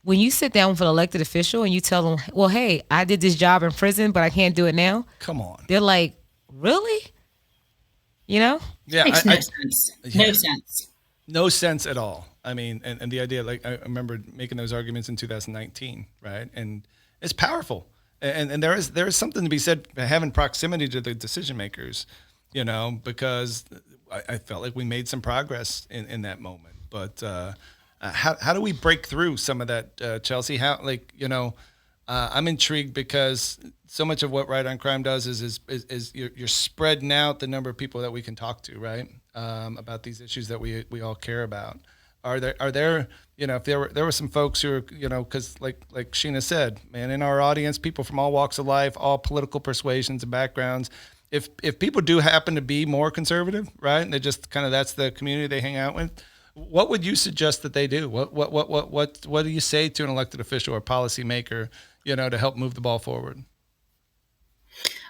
Speaker 3: when you sit down with an elected official and you tell them, well, hey, I did this job in prison, but I can't do it now.
Speaker 2: Come on.
Speaker 3: They're like, really?
Speaker 2: Yeah.
Speaker 4: Makes no sense.
Speaker 2: Yeah.
Speaker 4: No sense.
Speaker 2: No sense at all. I mean, and the idea, like I remember making those arguments in 2019, right? And it's powerful. And there is something to be said for having proximity to the decision makers, because I felt like we made some progress in that moment. But how do we break through some of that, Chelsea? I'm intrigued because so much of what Right on Crime does is you're spreading out the number of people that we can talk to, right? About these issues that we all care about. Are there if there were some folks who are, because like Sheena said, man, in our audience, people from all walks of life, all political persuasions and backgrounds. If people do happen to be more conservative, right, and they just kind of that's the community they hang out with, what would you suggest that they do? What do you say to an elected official or policymaker, to help move the ball forward?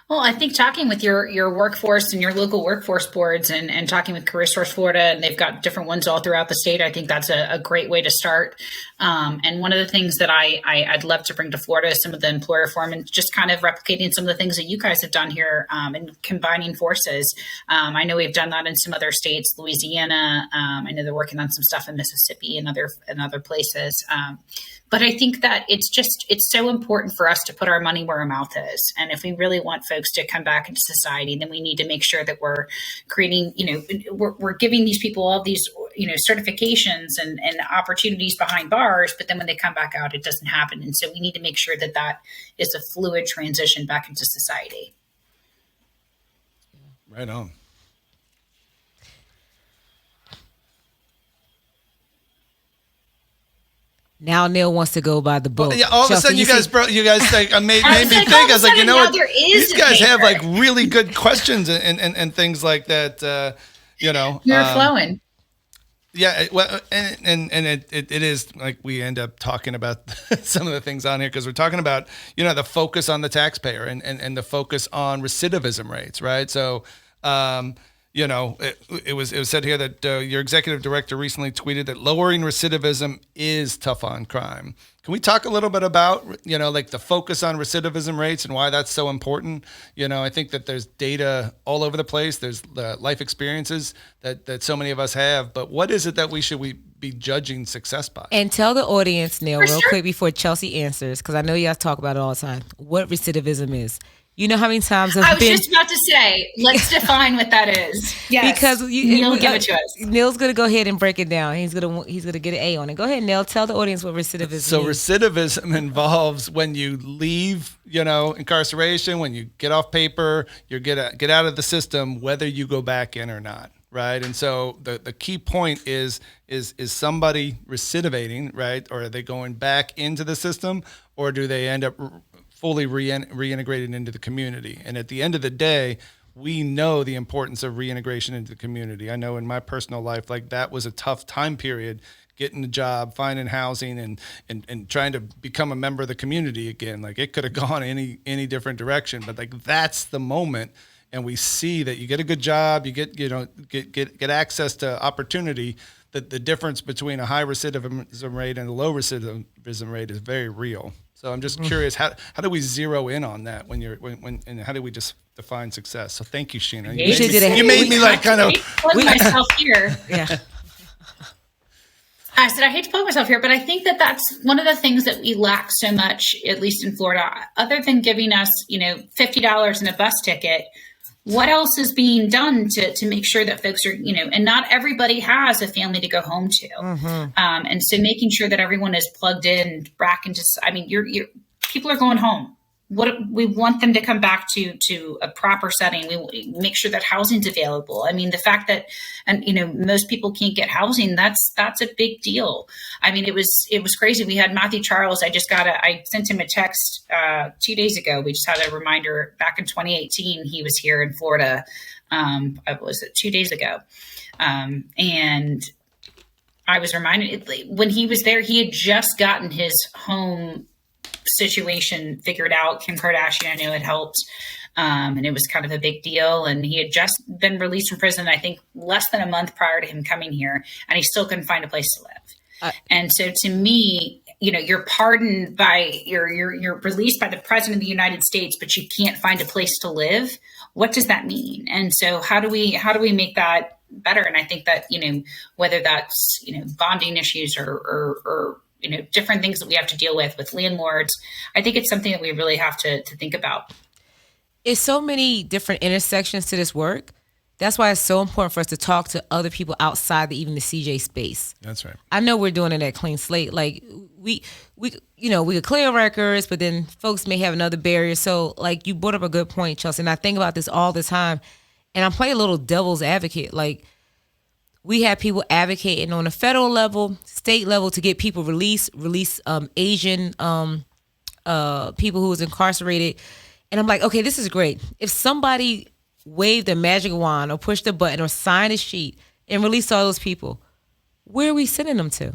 Speaker 4: Well, I think talking with your workforce and your local workforce boards and talking with Career Source Florida, and they've got different ones all throughout the state, I think that's a great way to start. And one of the things that I'd love to bring to Florida is some of the employer form and just kind of replicating some of the things that you guys have done here and combining forces. I know we've done that in some other states, Louisiana. I know they're working on some stuff in Mississippi and other places. But I think that it's so important for us to put our money where our mouth is. And if we really want folks to come back into society, then we need to make sure that we're creating, we're giving these people all these, certifications and opportunities behind bars. But then when they come back out, it doesn't happen. And so we need to make sure that that is a fluid transition back into society.
Speaker 2: Right on.
Speaker 3: Now Neil wants to go by the book.
Speaker 2: Well, yeah, all of a sudden, you guys like, made me think. I was like, these guys have like really good questions and things like that. You're
Speaker 4: flowing.
Speaker 2: Yeah, well, and it is like we end up talking about some of the things on here because we're talking about the focus on the taxpayer and the focus on recidivism rates, right? So. It was said here that your executive director recently tweeted that lowering recidivism is tough on crime. Can we talk a little bit about, like the focus on recidivism rates and why that's so important? I think that there's data all over the place. There's the life experiences that so many of us have. But what is it that we be judging success by?
Speaker 3: And tell the audience, Neil, real quick before Chelsea answers, because I know you guys talk about it all the time, what recidivism is. You know how many times
Speaker 4: I was just about to say, let's define what that is. Yes,
Speaker 3: because
Speaker 4: Neil give it to us.
Speaker 3: Neil's gonna go ahead and break it down. He's gonna get an A on it. Go ahead, Neil. Tell the audience what recidivism is.
Speaker 2: So recidivism involves when you leave, incarceration, when you get off paper, you get out of the system, whether you go back in or not, right? And so the key point is somebody recidivating, right? Or are they going back into the system, or do they end up fully reintegrated into the community? And at the end of the day, we know the importance of reintegration into the community. I know in my personal life, like that was a tough time period, getting a job, finding housing, and trying to become a member of the community again. Like it could have gone any different direction, but like that's the moment. And we see that you get a good job, you get access to opportunity. That the difference between a high recidivism rate and a low recidivism rate is very real. So I'm just curious, how do we zero in on that and how do we just define success? So thank you, Sheena. You made me like kind of
Speaker 4: plug myself here.
Speaker 3: Yeah.
Speaker 4: I said I hate to plug myself here, but I think that that's one of the things that we lack so much, at least in Florida. Other than giving us, $50 in a bus ticket, what else is being done to make sure that folks are, and not everybody has a family to go home to. Mm-hmm. And so making sure that everyone is plugged in back into, people are going home. What we want them to come back to a proper setting. We make sure that housing's available. I mean, the fact that, most people can't get housing, that's a big deal. I mean, it was crazy. We had Matthew Charles. I sent him a text 2 days ago. We just had a reminder back in 2018. He was here in Florida. Was it 2 days ago? And I was reminded when he was there, he had just gotten his home situation figured out. Kim Kardashian, I know, had helped. And it was kind of a big deal. And he had just been released from prison, I think, less than a month prior to him coming here. And he still couldn't find a place to live. And so to me, you're pardoned by, you're released by the president of the United States, but you can't find a place to live. What does that mean? And so how do we make that better? And I think that, whether that's, bonding issues or different things that we have to deal with landlords, I think it's something that we really have to think about.
Speaker 3: It's so many different intersections to this work. That's why it's so important for us to talk to other people outside even the CJ space.
Speaker 2: That's right.
Speaker 3: I know we're doing it at Clean Slate. Like we could clear records, but then folks may have another barrier. So like you brought up a good point, Chelsea, and I think about this all the time. And I'm playing a little devil's advocate. Like we have people advocating on a federal level, state level to get people release Asian people who was incarcerated. And I'm like, okay, this is great. If somebody waved a magic wand or pushed a button or signed a sheet and released all those people, where are we sending them to?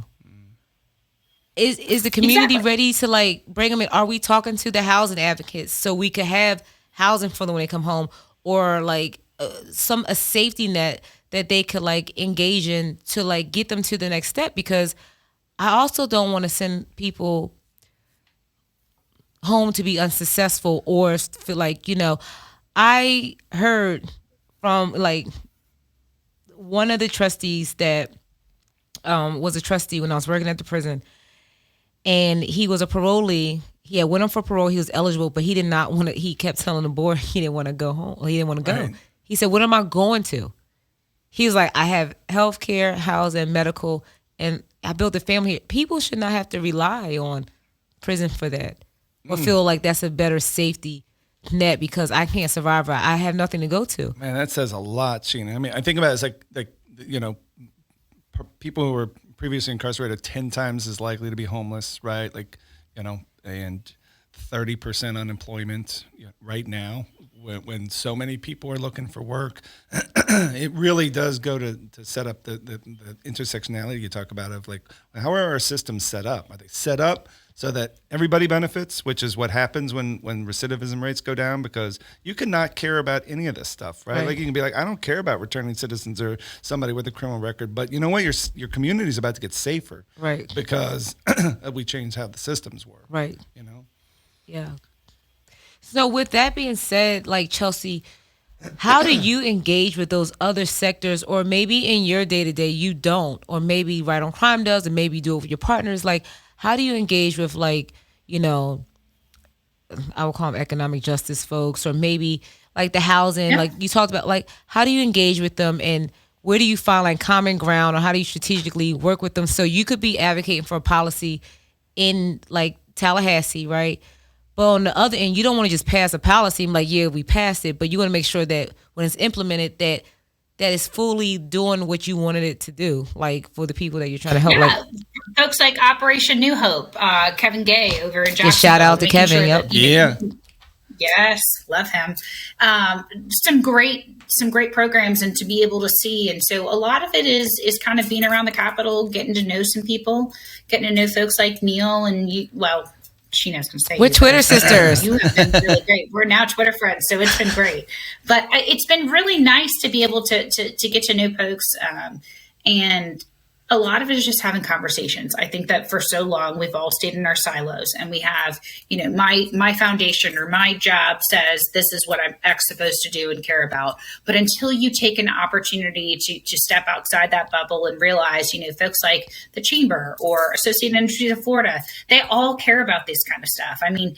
Speaker 3: Is the community ready to like bring them in? Are we talking to the housing advocates so we could have housing for them when they come home, or like a safety net that they could like engage in to like get them to the next step. Because I also don't want to send people home to be unsuccessful or feel like, I heard from like one of the trustees that was a trustee when I was working at the prison, and he was a parolee. He had went on for parole. He was eligible, but he did not want to. He kept telling the board he didn't want to go home. He didn't want to go.
Speaker 2: Right.
Speaker 3: He said, "What am I going to?" He was like, "I have health care, housing, medical, and I built a family here." People should not have to rely on prison for that, or feel like that's a better safety net because I can't survive. I have nothing to go to.
Speaker 2: Man, that says a lot, Sheena. I mean, I think about it as like people who were previously incarcerated 10 times as likely to be homeless, right? Like, and 30% unemployment right now when so many people are looking for work. It really does go to set up the intersectionality you talk about of like, how are our systems set up? Are they set up so that everybody benefits, which is what happens when recidivism rates go down, because you cannot care about any of this stuff, right? Like you can be like, I don't care about returning citizens or somebody with a criminal record, but you know what? Your community is about to get safer,
Speaker 3: Right.
Speaker 2: Because we changed how the systems work,
Speaker 3: Right.
Speaker 2: Yeah.
Speaker 3: So with that being said, like Chelsea, how do you engage with those other sectors, or maybe in your day-to-day you don't, or maybe Right on Crime does, and maybe you do it with your partners? Like, how do you engage with like, I would call them economic justice folks, or maybe like the housing, like you talked about, like how do you engage with them, and where do you find like common ground, or how do you strategically work with them so you could be advocating for a policy in like Tallahassee, right? But on the other end, you don't want to just pass a policy and like, yeah, we passed it, but you want to make sure that when it's implemented that it's fully doing what you wanted it to do, like for the people that you're trying to help.
Speaker 4: Yeah,
Speaker 3: like
Speaker 4: folks like Operation New Hope, Kevin Gay over in Jacksonville.
Speaker 3: shout out to
Speaker 4: making
Speaker 3: Kevin,
Speaker 4: sure
Speaker 3: yep.
Speaker 4: that,
Speaker 2: Yeah.
Speaker 4: Yes, love him. Some great programs, and to be able to see. And so a lot of it is kind of being around the Capitol, getting to know some people, getting to know folks like Neil and you. Well, Sheena's going to say
Speaker 3: we're Twitter sisters.
Speaker 4: You have been really great. We're now Twitter friends, so it's been great. But it's been really nice to be able to get to know folks, and a lot of it is just having conversations. I think that for so long we've all stayed in our silos, and we have, my foundation or my job says this is what I'm supposed to do and care about. But until you take an opportunity to step outside that bubble and realize, folks like the Chamber or Associated Industries of Florida, they all care about this kind of stuff. I mean,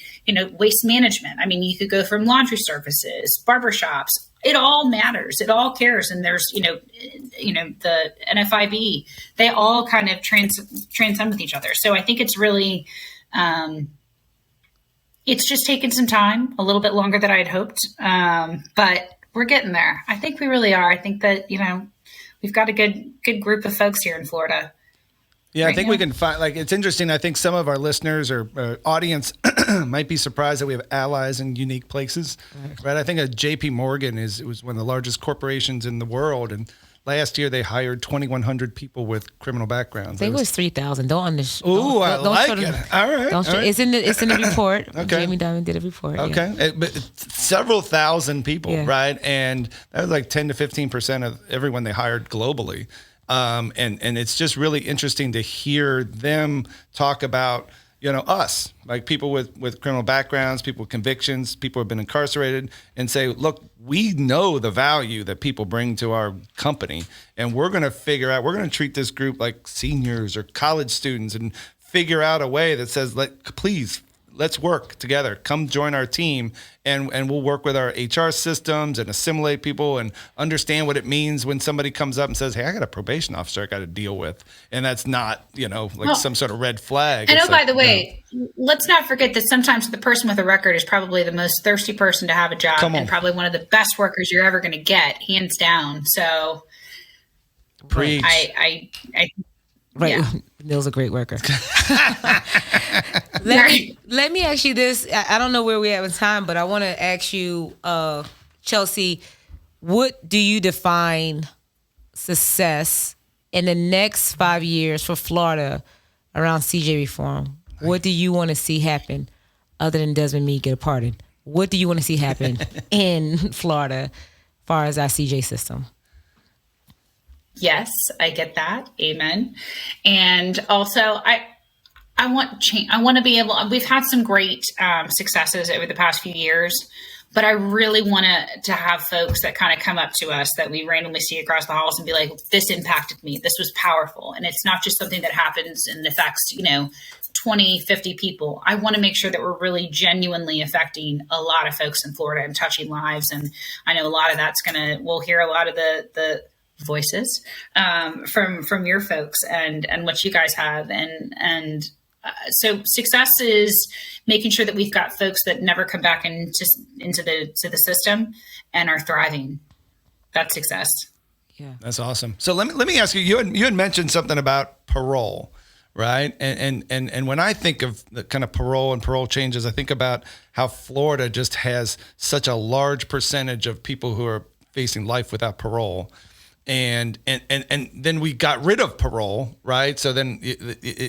Speaker 4: waste management. I mean, you could go from laundry services, barbershops. It all matters. It all cares. And there's, the NFIB, they all kind of transcend with each other. So I think it's really, it's just taken some time, a little bit longer than I had hoped. But we're getting there. I think we really are. I think that, we've got a good group of folks here in Florida.
Speaker 2: Yeah, I think
Speaker 4: now.
Speaker 2: we can find, like, it's interesting. I think some of our listeners or audience might be surprised that we have allies in unique places, right? I think JP Morgan was one of the largest corporations in the world. And last year they hired 2,100 people with criminal backgrounds.
Speaker 3: I think it was 3,000. Don't understand.
Speaker 2: Ooh, I like it. All right.
Speaker 3: Don't it's in the report.
Speaker 2: Okay.
Speaker 3: Jamie Dimon did a report.
Speaker 2: Okay.
Speaker 3: Yeah.
Speaker 2: But several thousand people,
Speaker 3: Yeah.
Speaker 2: right? And that was like 10 to 15% of everyone they hired globally. And it's just really interesting to hear them talk about, us, like people with criminal backgrounds, people with convictions, people who have been incarcerated, and say, look, we know the value that people bring to our company, and we're going to treat this group like seniors or college students and figure out a way that says, please, let's work together. Come join our team, and we'll work with our HR systems and assimilate people and understand what it means when somebody comes up and says, hey, I got a probation officer I got to deal with. And that's not, some sort of red flag.
Speaker 4: And
Speaker 2: It's
Speaker 4: by the way, let's not forget that sometimes the person with a record is probably the most thirsty person to have a job and probably one of the best workers you're ever going to get, hands down. So
Speaker 2: preach.
Speaker 4: I
Speaker 3: Right.
Speaker 4: Yeah.
Speaker 3: Neil's a great worker. Let me ask you this. I don't know where we are in time, but I want to ask you, Chelsea, what do you define success in the next 5 years for Florida around CJ reform? What do you want to see happen other than Desmond Meade get a pardon? what do you want to see happen in Florida as far as our CJ system?
Speaker 4: Yes, I get that. Amen. And also, I want change. I want to be able. We've had some great successes over the past few years, but I really want to have folks that kind of come up to us that we randomly see across the halls and be like, "This impacted me. This was powerful." And it's not just something that happens and affects 20, 50 people. I want to make sure that we're really genuinely affecting a lot of folks in Florida and touching lives. And I know a lot of that's we'll hear a lot of the voices from your folks and what you guys have. So success is making sure that we've got folks that never come back into the system and are thriving. That's success.
Speaker 3: Yeah,
Speaker 2: that's awesome. So let me ask you. You had mentioned something about parole, right? And when I think of the kind of parole and parole changes, I think about how Florida just has such a large percentage of people who are facing life without parole. And then we got rid of parole, right? So then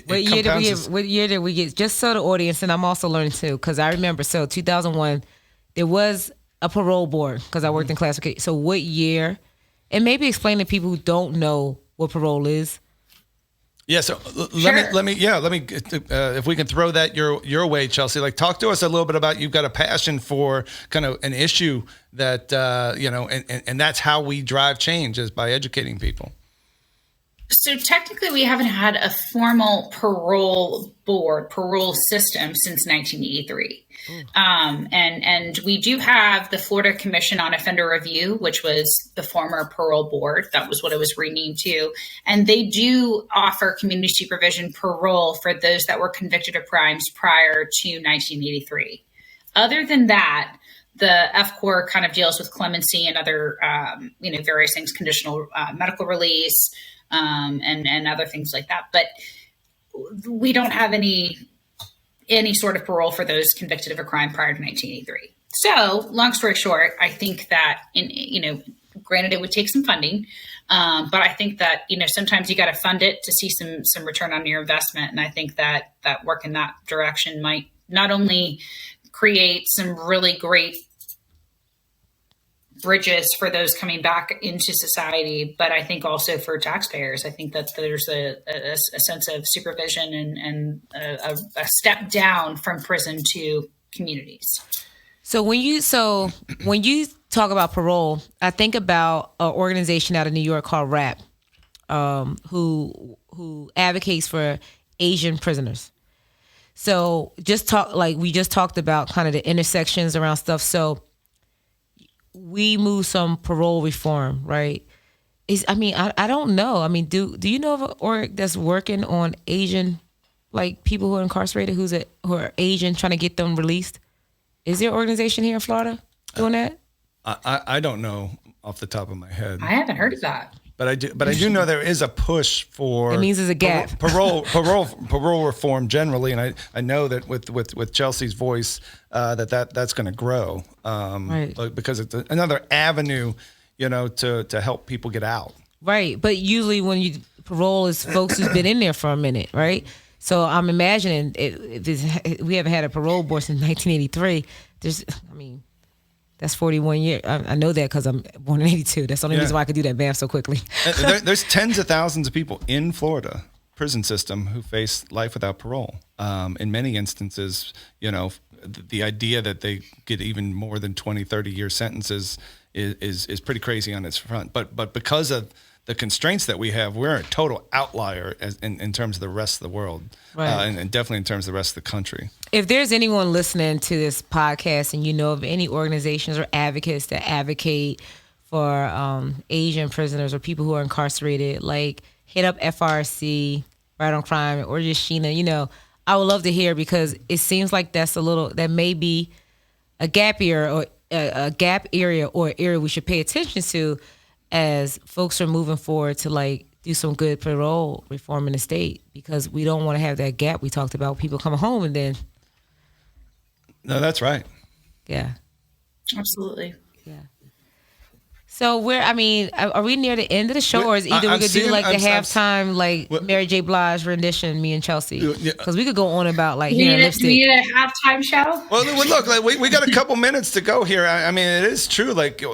Speaker 3: what year did we get? Just so the audience, and I'm also learning too, because I remember. So 2001, there was a parole board because I worked in classification. So what year? And maybe explain to people who don't know what parole is.
Speaker 2: Yeah, so let me if we can throw that your way, Chelsea. Like, talk to us a little bit about, you've got a passion for kind of an issue that and that's how we drive change, is by educating people.
Speaker 4: So technically, we haven't had a formal parole system since 1983. And we do have the Florida Commission on Offender Review, which was the former parole board. That was what it was renamed to. And they do offer community supervision parole for those that were convicted of crimes prior to 1983. Other than that, the FCOR kind of deals with clemency and other, various things, conditional medical release, and other things like that. But we don't have any sort of parole for those convicted of a crime prior to 1983. So, long story short, I think that granted, it would take some funding, but I think that sometimes you got to fund it to see some return on your investment, and I think that work in that direction might not only create some really great bridges for those coming back into society, but I think also for taxpayers. I think that there's a sense of supervision and a step down from prison to communities.
Speaker 3: So when you talk about parole, I think about an organization out of New York called RAP, who advocates for Asian prisoners. So we just talked about kind of the intersections around stuff. So we move some parole reform, right? I don't know. I mean, do you know of an org that's working on Asian, like people who are incarcerated who are Asian, trying to get them released? Is there an organization here in Florida doing that?
Speaker 2: I don't know off the top of my head.
Speaker 4: I haven't heard of that.
Speaker 2: But I do know there is a push for.
Speaker 3: It means there's a gap.
Speaker 2: Parole reform generally, and I know that with Chelsea's voice that's going to grow,
Speaker 3: right?
Speaker 2: Because it's another avenue, to help people get out.
Speaker 3: Right, but usually when parole is folks who's been in there for a minute, right? So I'm imagining we haven't had a parole board since 1983. That's 41 years. I know that because I'm born in 82. That's the only reason why I could do that math so quickly.
Speaker 2: There's tens of thousands of people in Florida prison system who face life without parole. In many instances, the idea that they get even more than 20, 30-year sentences is pretty crazy on its front. But because of the constraints that we have, we're a total outlier in terms of the rest of the world,
Speaker 3: right.
Speaker 2: And definitely in terms of the rest of the country.
Speaker 3: If there's anyone listening to this podcast and you know of any organizations or advocates that advocate for Asian prisoners or people who are incarcerated, like hit up FRC, Right on Crime, or just Sheena, I would love to hear, because it seems like that may be a gap area or area we should pay attention to as folks are moving forward to do some good parole reform in the state, because we don't want to have that gap we talked about, people coming home and then.
Speaker 2: No, that's right.
Speaker 3: Yeah.
Speaker 4: Absolutely.
Speaker 3: Yeah. So are we near the end of the show, or is either
Speaker 2: I'm
Speaker 3: we could do
Speaker 2: seeing-
Speaker 3: like the
Speaker 2: I'm-
Speaker 3: halftime, like
Speaker 2: What-
Speaker 3: Mary J. Blige rendition, me and Chelsea?
Speaker 2: Yeah.
Speaker 3: Because we could go on about like
Speaker 4: Do we
Speaker 3: hearing
Speaker 4: need
Speaker 3: lipstick.
Speaker 4: a halftime show?
Speaker 2: Well, look, like we got a couple minutes to go here. I mean, it is true. Like,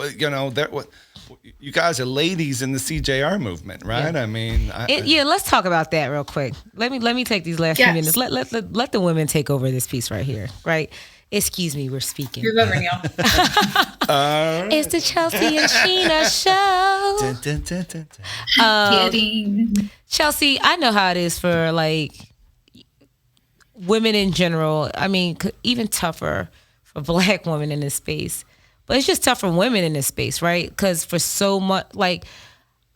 Speaker 2: you guys are ladies in the CJR movement, right?
Speaker 3: Yeah.
Speaker 2: I mean,
Speaker 3: Let's talk about that real quick. Let me take these last few
Speaker 4: Yes.
Speaker 3: minutes. Let the women take over this piece right here, right? Excuse me, we're speaking.
Speaker 4: You're over, Neil.
Speaker 3: It's the Chelsea and Sheena show.
Speaker 2: Dun, dun, dun, dun, dun.
Speaker 4: Kidding.
Speaker 3: Chelsea, I know how it is for like women in general. I mean, even tougher for Black women in this space. But it's just tough for women in this space, right? Because for so much, like,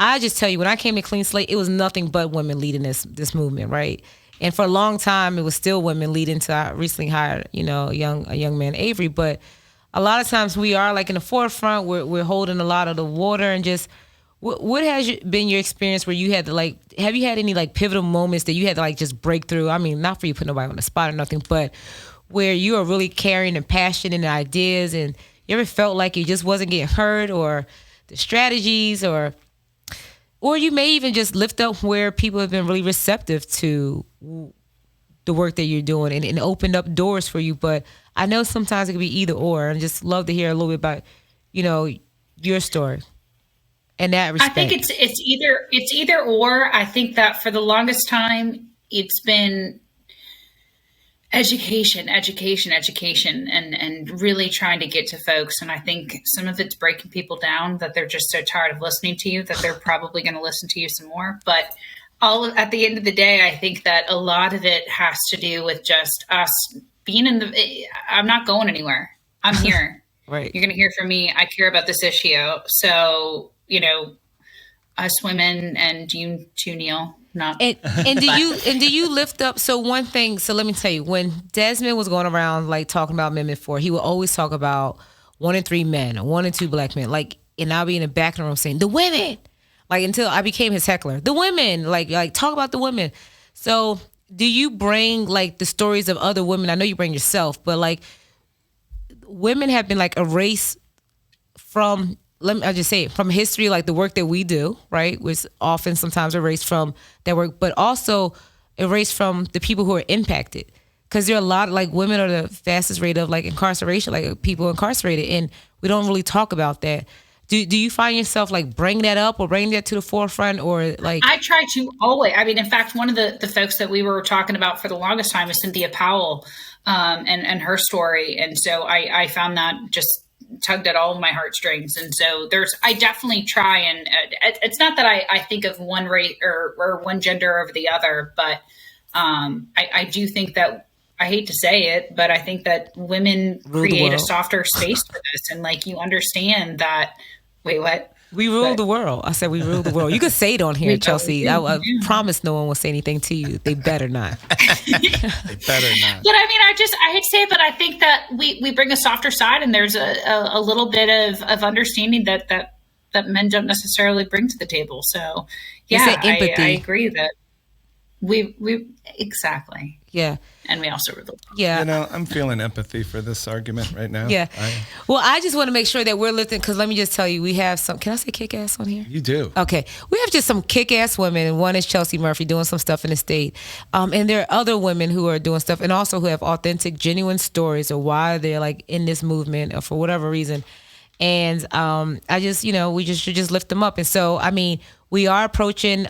Speaker 3: I just tell you, when I came to Clean Slate, it was nothing but women leading this movement, right? And for a long time, it was still women leading to I recently hired, a young man, Avery. But a lot of times we are like in the forefront. We're holding a lot of the water. And just what has been your experience where you had to like? Have you had any like pivotal moments that you had to like just break through? I mean, not for you to put nobody on the spot or nothing, but where you are really carrying and passionate and ideas, and you ever felt like you just wasn't getting heard, or the strategies, or you may even just lift up where people have been really receptive to the work that you're doing and opened up doors for you. But I know sometimes it could be either or. And just love to hear a little bit about, your story and that respect.
Speaker 4: I think it's either or. I think that for the longest time, it's been education, and really trying to get to folks. And I think some of it's breaking people down, that they're just so tired of listening to you that they're probably going to listen to you some more. But at the end of the day, I think that a lot of it has to do with just us being I'm not going anywhere. I'm here.
Speaker 3: Right.
Speaker 4: You're going to hear from me. I care about this issue. So, us women and you too, Neil. Not.
Speaker 3: And do you lift up? So one thing. So let me tell you, when Desmond was going around like talking about Amendment 4, he would always talk about 1 in 3 men, or 1 in 2 Black men. Like, and I'll be in the back of the room saying the women, like until I became his heckler. The women, like talk about the women. So do you bring like the stories of other women? I know you bring yourself, but like women have been like erased from. I'll just say it, from history, like the work that we do, right, was often sometimes erased from that work, but also erased from the people who are impacted. Because there are a lot of, like, women are the fastest rate of, like, incarceration, like, people incarcerated, and we don't really talk about that. Do you find yourself, like, bringing that up or bringing that to the forefront, or, like...
Speaker 4: I try to always. I mean, in fact, one of the folks that we were talking about for the longest time is Cynthia Powell and her story. And so I found that just tugged at all of my heartstrings. And so I definitely try, and it's not that I think of one race or one gender over the other, but I do think that, I hate to say it, but I think that women create a softer space for this. And like, you understand that, wait, what?
Speaker 3: We rule the world. I said we rule the world. You could say it on here, Chelsea. I promise no one will say anything to you. They better not.
Speaker 2: They better not.
Speaker 4: But I mean, I hate to say it, but I think that we bring a softer side, and there's a little bit of understanding that men don't necessarily bring to the table. So yeah,
Speaker 3: empathy.
Speaker 4: I agree that we exactly.
Speaker 3: Yeah.
Speaker 4: And we also rule.
Speaker 3: Yeah.
Speaker 2: I'm feeling empathy for this argument right now.
Speaker 3: Yeah. Well, I just want to make sure that we're lifting, because let me just tell you, we have some, can I say kick ass on here?
Speaker 2: You do.
Speaker 3: Okay. We have just some kick ass women, and one is Chelsea Murphy doing some stuff in the state. And there are other women who are doing stuff, and also who have authentic, genuine stories of why they're like in this movement or for whatever reason. And I just, we should just lift them up. And so, I mean, we are approaching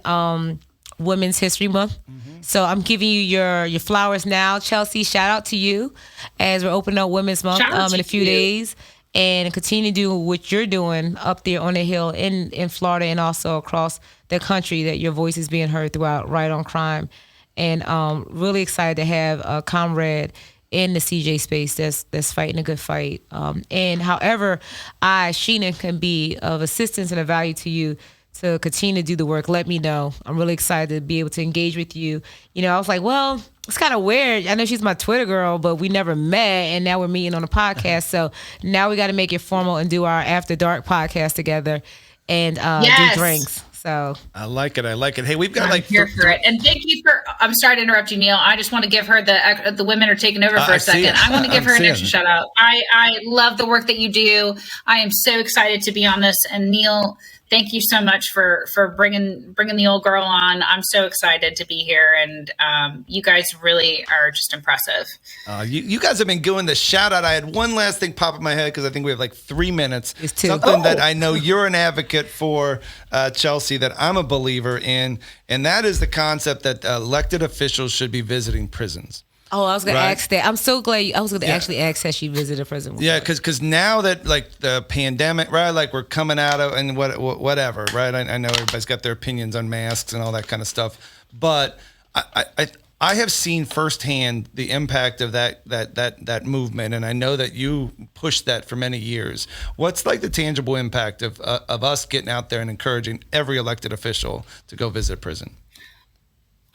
Speaker 3: Women's History Month. Mm-hmm. So I'm giving you your flowers now, Chelsea. Shout out to you as we're opening up Women's Month in a few days, and continue to do what you're doing up there on the Hill in Florida, and also across the country, that your voice is being heard throughout Right on Crime. And really excited to have a comrade in the CJ space that's fighting a good fight. And however Sheena, can be of assistance and of value to you to continue to do the work, let me know. I'm really excited to be able to engage with you. I was like, well, it's kind of weird. I know she's my Twitter girl, but we never met, and now we're meeting on a podcast. So now we got to make it formal and do our After Dark podcast together, and do drinks. So
Speaker 2: I like it. Hey, we've got
Speaker 4: I'm here for it. And thank you for I'm sorry to interrupt you, Neil. I just want to give her the women are taking over for a second. I want to give her an extra shout out. I love the work that you do. I am so excited to be on this. And Neil, thank you so much for bringing the old girl on. I'm so excited to be here, and you guys really are just impressive.
Speaker 2: You guys have been doing the shout out. I had one last thing pop in my head because I think we have like 3 minutes. Something that I know you're an advocate for, Chelsea, that I'm a believer in, and that is the concept that elected officials should be visiting prisons.
Speaker 3: Oh, I was going to ask that. I'm so glad I was going to actually ask that she visited a prison.
Speaker 2: Yeah, because now that like the pandemic, right? Like we're coming out of and whatever, right? I know everybody's got their opinions on masks and all that kind of stuff, but I have seen firsthand the impact of that movement, and I know that you pushed that for many years. What's like the tangible impact of us getting out there and encouraging every elected official to go visit prison?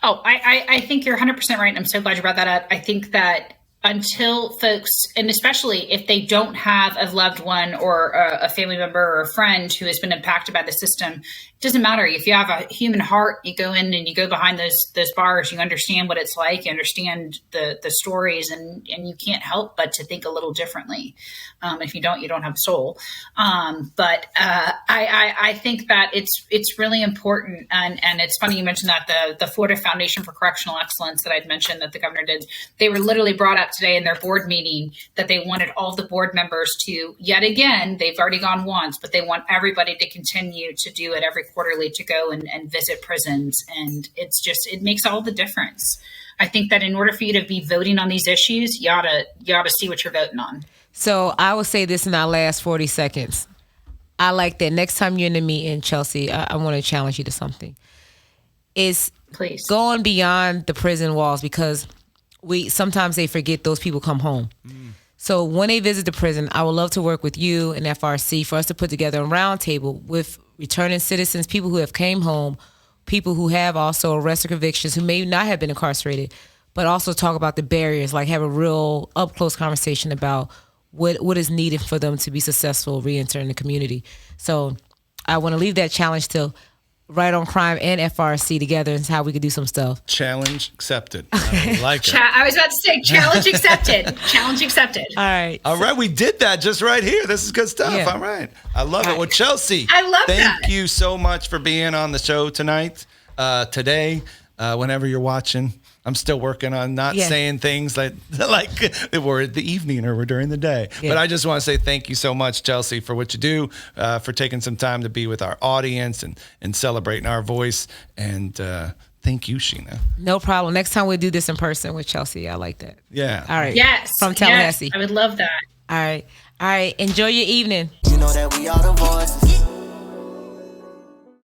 Speaker 4: Oh, I think you're 100% right. And I'm so glad you brought that up. I think that until folks, and especially if they don't have a loved one or a family member or a friend who has been impacted by the system, it doesn't matter. If you have a human heart, you go in and you go behind those bars, you understand what it's like, you understand the stories, and you can't help but to think a little differently. If you don't have a soul. But I think that it's really important. And it's funny you mentioned that the Florida Foundation for Correctional Excellence that I'd mentioned that the governor did, they were literally brought up today in their board meeting that they wanted all the board members to, yet again, they've already gone once, but they want everybody to continue to do it every quarterly, to go and visit prisons. And it makes all the difference. I think that in order for you to be voting on these issues, you ought to see what you're voting on. So
Speaker 3: I will say this in our last 40 seconds. I like that next time you're in the meeting, Chelsea, I want to challenge you to something. Is
Speaker 4: please
Speaker 3: going beyond the prison walls, because sometimes they forget those people come home. So when they visit the prison, I would love to work with you and FRC for us to put together a roundtable with returning citizens, people who have came home, people who have also arrest or convictions, who may not have been incarcerated, but also talk about the barriers, like have a real up-close conversation about what is needed for them to be successful re-entering the community. So I want to leave that challenge to Right on Crime and FRC together and how we could do some stuff.
Speaker 2: Challenge accepted. I like it.
Speaker 4: I was about to say challenge accepted. Challenge accepted.
Speaker 3: All right.
Speaker 2: We did that just right here. This is good stuff.
Speaker 3: Yeah.
Speaker 2: All right. I love it. Well, Chelsea,
Speaker 4: I love that.
Speaker 2: Thank you so much for being on the show tonight, today, whenever you're watching. I'm still working on not saying things like we're at the evening or we're during the day. Yeah. But I just want to say thank you so much, Chelsea, for what you do, for taking some time to be with our audience and celebrating our voice. And thank you, Sheena.
Speaker 3: No problem. Next time we'll do this in person with Chelsea. I like that.
Speaker 2: Yeah.
Speaker 3: All right.
Speaker 4: Yes.
Speaker 3: From Tallahassee.
Speaker 4: Yes, I would love that.
Speaker 3: All right. Enjoy your evening.
Speaker 1: You know that we are the voices.